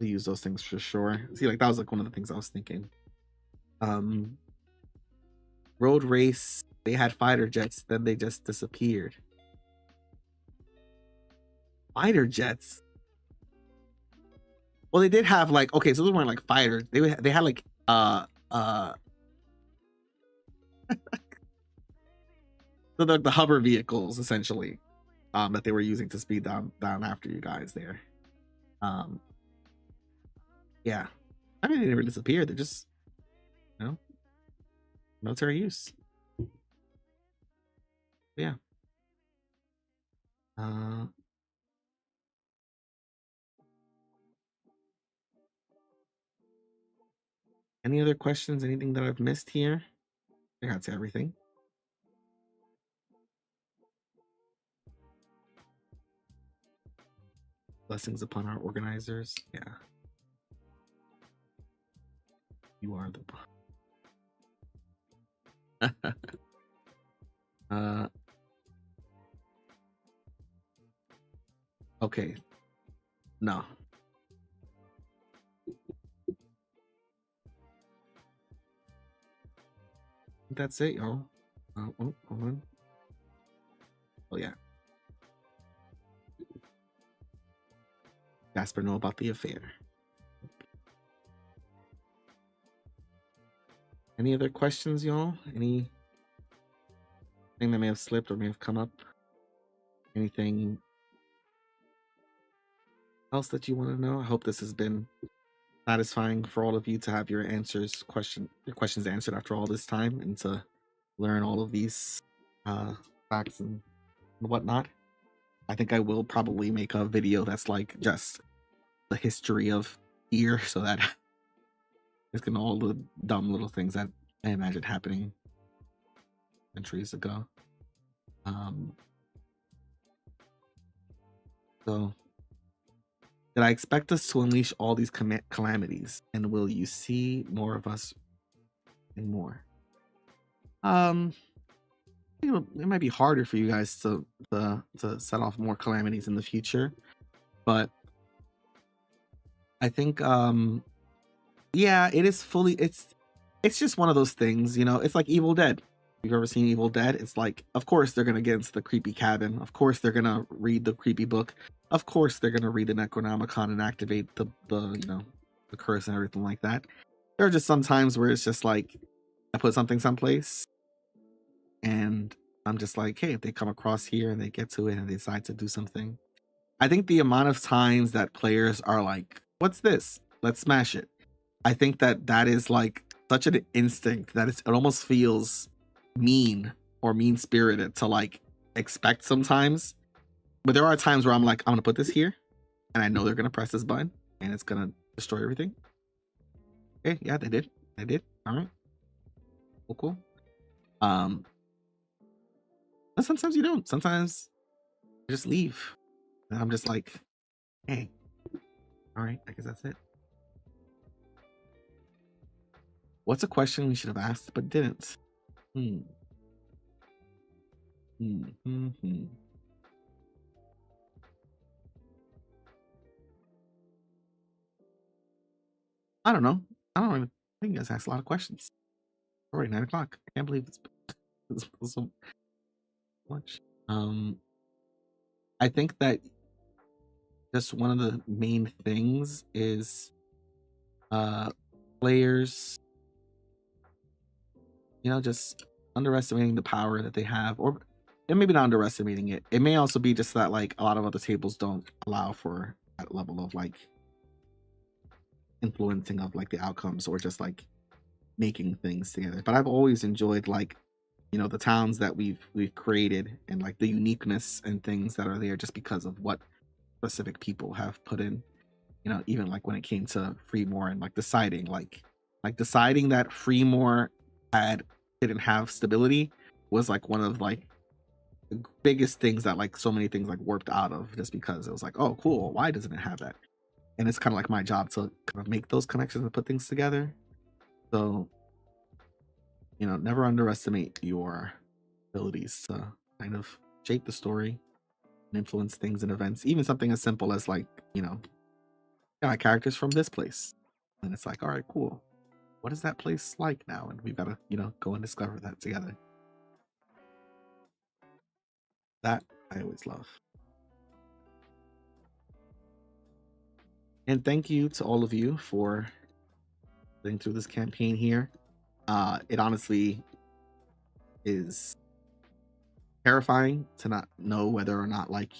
to use those things for sure. See, like that was like one of the things I was thinking. Road race, they had fighter jets, then they just disappeared. Fighter jets. Well, they did have like, okay, so those weren't like fighters. They had like so the hover vehicles essentially that they were using to speed down after you guys there. Yeah, I mean they never disappeared. They're just, you know, military use. Yeah. Any other questions? Anything that I've missed here? I got to everything. Blessings upon our organizers. Yeah. You are the okay. No. That's it, y'all. Oh, hold on. Oh yeah. Jasper know about the affair. Any other questions, y'all? Anything that may have slipped or may have come up? Anything else that you want to know? I hope this has been satisfying for all of you to have your questions answered after all this time and to learn all of these facts and whatnot. I think I will probably make a video that's like just the history of here, so that it's gonna all the dumb little things that I imagine happening centuries ago. So did I expect us to unleash all these calamities, and will you see more of us and more? You know, it might be harder for you guys to set off more calamities in the future, but I think yeah, it is fully it's just one of those things, you know. It's like Evil Dead. If you've ever seen Evil Dead, it's like, of course they're gonna get into the creepy cabin, of course they're gonna read the creepy book, of course they're gonna read the Necronomicon and activate the you know, the curse and everything like that. There are just some times where it's just like I put something someplace and I'm just like, hey, if they come across here and they get to it and they decide to do something. I think the amount of times that players are like, what's this? Let's smash it. I think that is like such an instinct that it almost feels mean or mean spirited to like expect sometimes. But there are times where I'm like, I'm gonna put this here and I know they're gonna press this button and it's gonna destroy everything. Okay, yeah, they did. They did. All right. Cool. Um, but sometimes you don't. Sometimes you just leave. And I'm just like, hey, all right, I guess that's it. What's a question we should have asked but didn't? Hmm. I don't know. I don't even think you guys asked a lot of questions. Already 9 o'clock. I can't believe it's so much. I think that just one of the main things is players, just underestimating the power that they have, or and maybe not underestimating it. It may also be just that like a lot of other tables don't allow for that level of like influencing of like the outcomes or just like making things together. But I've always enjoyed like the towns that we've created and like the uniqueness and things that are there just because of what specific people have put in. Even like when it came to Freemore and like deciding that Freemore didn't have stability was like one of like the biggest things that like so many things like warped out of, just because it was like, oh cool, why doesn't it have that? And it's kind of like my job to kind of make those connections and put things together. So never underestimate your abilities to kind of shape the story and influence things and events. Even something as simple as like my characters from this place, and it's like, all right, cool, what is that place like now? And we've got to go and discover that together. That I always love. And thank you to all of you for going through this campaign here. It honestly is terrifying to not know whether or not like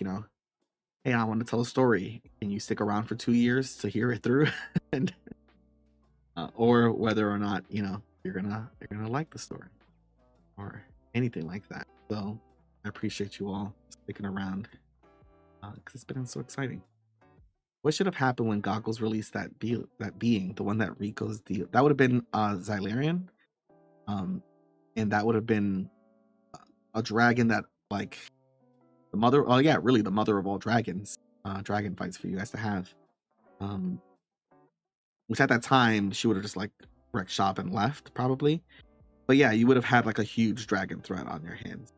hey, I want to tell a story, and you stick around for 2 years to hear it through, and or whether or not you're gonna like the story or anything like that. So I appreciate you all sticking around because it's been so exciting. What should have happened when Goggles released that being, the one that Rico's deal? That would have been Xylarian, and that would have been a dragon that like the mother. Oh yeah, really the mother of all dragons. Dragon fights for you guys to have. Which at that time she would have just like wrecked shop and left probably. But yeah, you would have had like a huge dragon threat on your hands.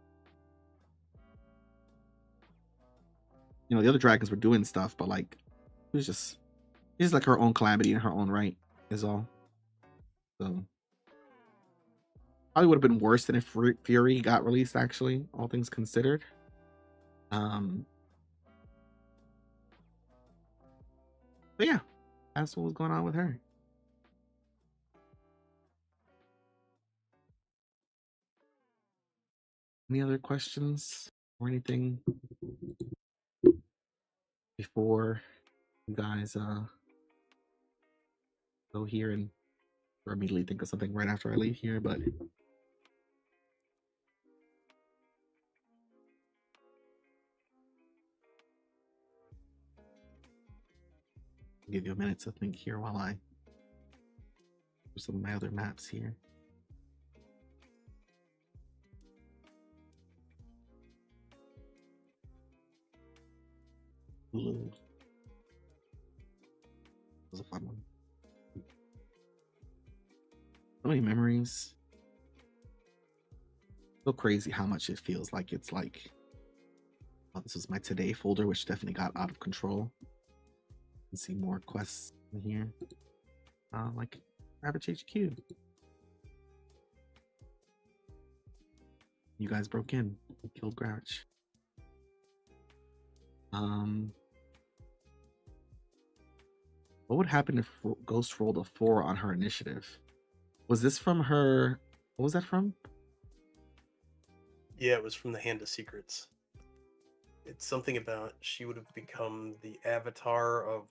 The other dragons were doing stuff, but like it was just like her own calamity in her own right is all. So probably would have been worse than if Fury got released, actually, all things considered. But yeah, that's what was going on with her. Any other questions or anything before you guys go here and or immediately think of something right after I leave here? But I'll give you a minute to think here while I do some of my other maps here. Hulu was a fun one. So many memories. So crazy how much it feels like it's like, oh, this was my today folder, which definitely got out of control. You can see more quests in here. Like Ravage HQ. You guys broke in, killed Grouch. What would happen if Ghost rolled a 4 on her initiative? Was this from her? What was that from?
Yeah, it was from the Hand of Secrets. It's something about she would have become the avatar of...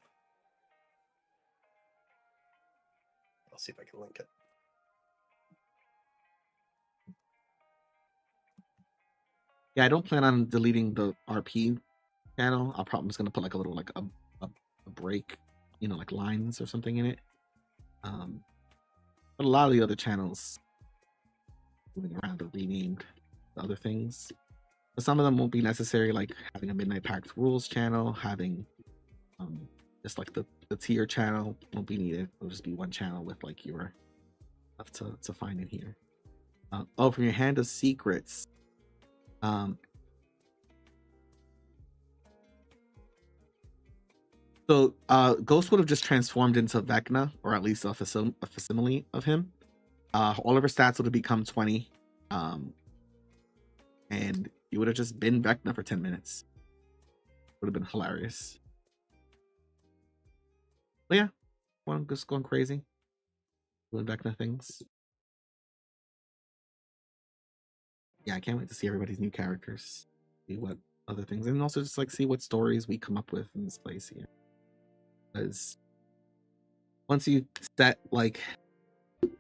I'll see if I can link it.
Yeah, I don't plan on deleting the RP channel. I'm just gonna put like a little like a break, like lines or something in it. But a lot of the other channels moving around are renamed to other things. But some of them won't be necessary, like having a Midnight Pact Rules channel, having just like the tier channel won't be needed. It'll just be one channel with like your stuff to find in here. Oh, from your Hand of Secrets. So Ghost would have just transformed into Vecna, or at least a facsimile of him. All of her stats would have become 20. And you would have just been Vecna for 10 minutes. Would have been hilarious. But yeah, well, I'm just going crazy. Doing Vecna things. Yeah, I can't wait to see everybody's new characters. See what other things. And also just like see what stories we come up with in this place here. Because once you set like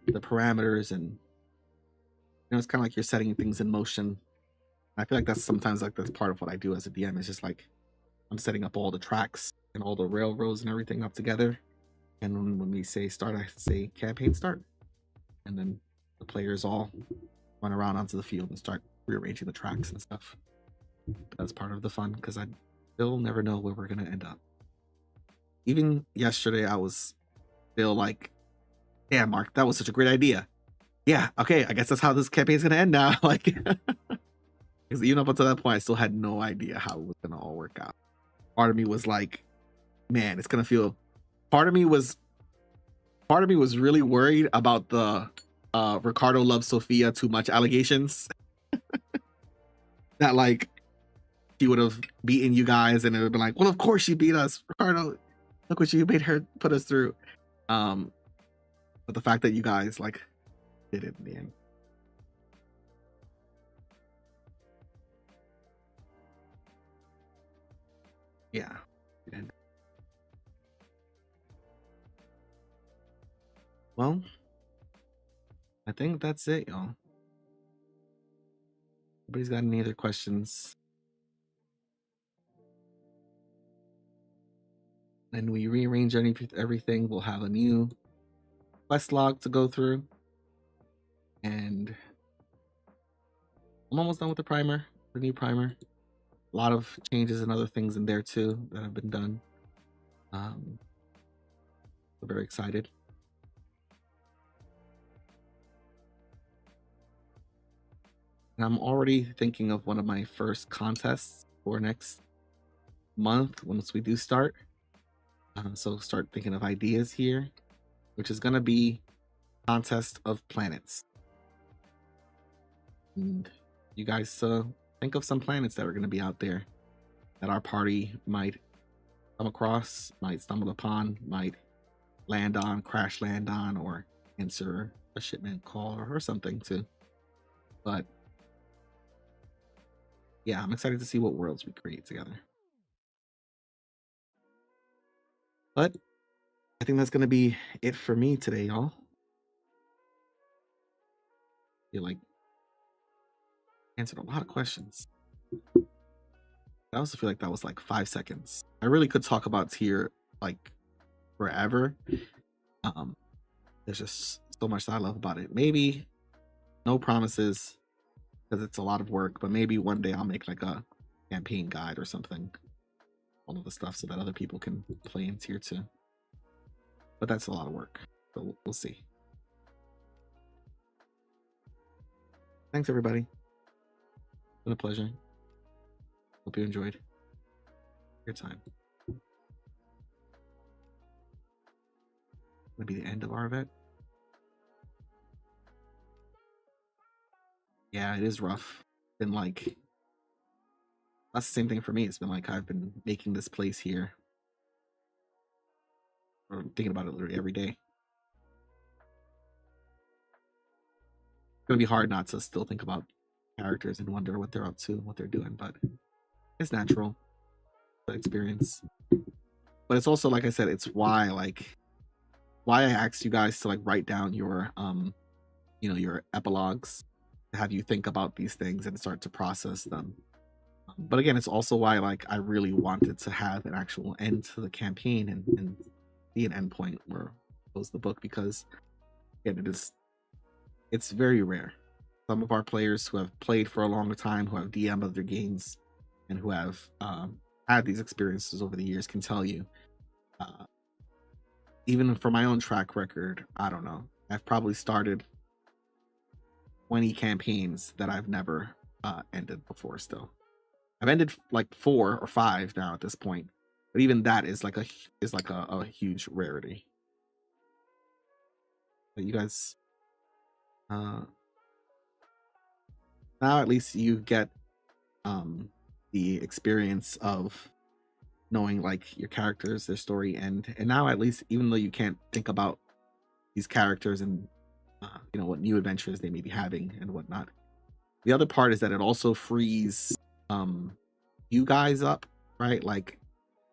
the parameters and it's kind of like you're setting things in motion. I feel like that's sometimes like that's part of what I do as a DM. It's just like I'm setting up all the tracks and all the railroads and everything up together. And when we say start, I say campaign start. And then the players all run around onto the field and start rearranging the tracks and stuff. But that's part of the fun because I still never know where we're going to end up. Even yesterday, I was still like, damn, Mark, that was such a great idea. Yeah, okay, I guess that's how this campaign is going to end now. Like, because even up until that point, I still had no idea how it was going to all work out. Part of me was like, man, it's going to feel... Part of me was really worried about the Ricardo loves Sophia too much allegations. That like she would have beaten you guys and it would have been like, well, of course she beat us, Ricardo. Look what you made her put us through. But the fact that you guys like did it in the end. Yeah. And well, I think that's it, y'all. Nobody's got any other questions? And we rearrange everything. We'll have a new quest log to go through. And I'm almost done with the primer, the new primer. A lot of changes and other things in there too that have been done. We're very excited. And I'm already thinking of one of my first contests for next month once we do start. So start thinking of ideas here, which is going to be contest of planets. And you guys think of some planets that are going to be out there that our party might come across, might stumble upon, might land on, crash land on, or answer a shipment call or something too. But yeah, I'm excited to see what worlds we create together. But I think that's going to be it for me today, y'all. You like answered a lot of questions. I also feel like that was like 5 seconds. I really could talk about tier like forever. There's just so much that I love about it. Maybe no promises because it's a lot of work, but maybe one day I'll make like a campaign guide or something. All of the stuff so that other people can play in tier 2. But that's a lot of work. So we'll see. Thanks, everybody. It's been a pleasure. Hope you enjoyed your time. Gonna be the end of our event. Yeah, it is rough. Been like that's the same thing for me. It's been like I've been making this place here, or thinking about it literally every day. It's gonna be hard not to still think about characters and wonder what they're up to, what they're doing, but it's natural, the experience. But it's also, like I said, it's why I asked you guys to like write down your your epilogues, to have you think about these things and start to process them. But again, it's also why like I really wanted to have an actual end to the campaign and be an endpoint where it was the book, because and it's very rare. Some of our players who have played for a long time, who have DM'd other games, and who have had these experiences over the years can tell you. Uh, Even for my own track record, I don't know. I've probably started 20 campaigns that I've never ended before. Still, I've ended like 4 or 5 now at this point, but even that is like a huge rarity. But you guys, uh, now at least you get the experience of knowing like your characters, their story, and now at least even though you can't think about these characters and what new adventures they may be having and whatnot, the other part is that it also frees you guys up, right? Like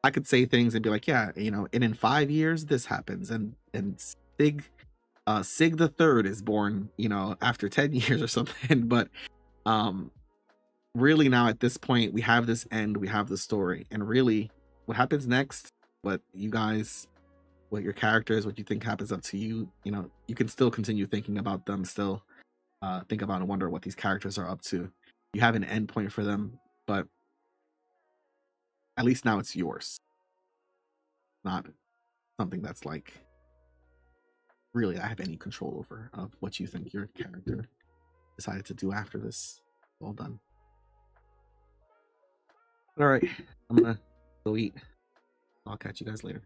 I could say things and be like, yeah, and in 5 years this happens, and Sig the third is born, after 10 years or something. But um really now at this point we have this end, we have the story, and really what happens next, what you guys, what your characters, what you think happens up to you, you can still continue thinking about them, still think about and wonder what these characters are up to. You have an end point for them, but at least now it's yours, not something that's like really I have any control over of what you think your character decided to do after this. Well done. All right, I'm gonna go eat. I'll catch you guys later.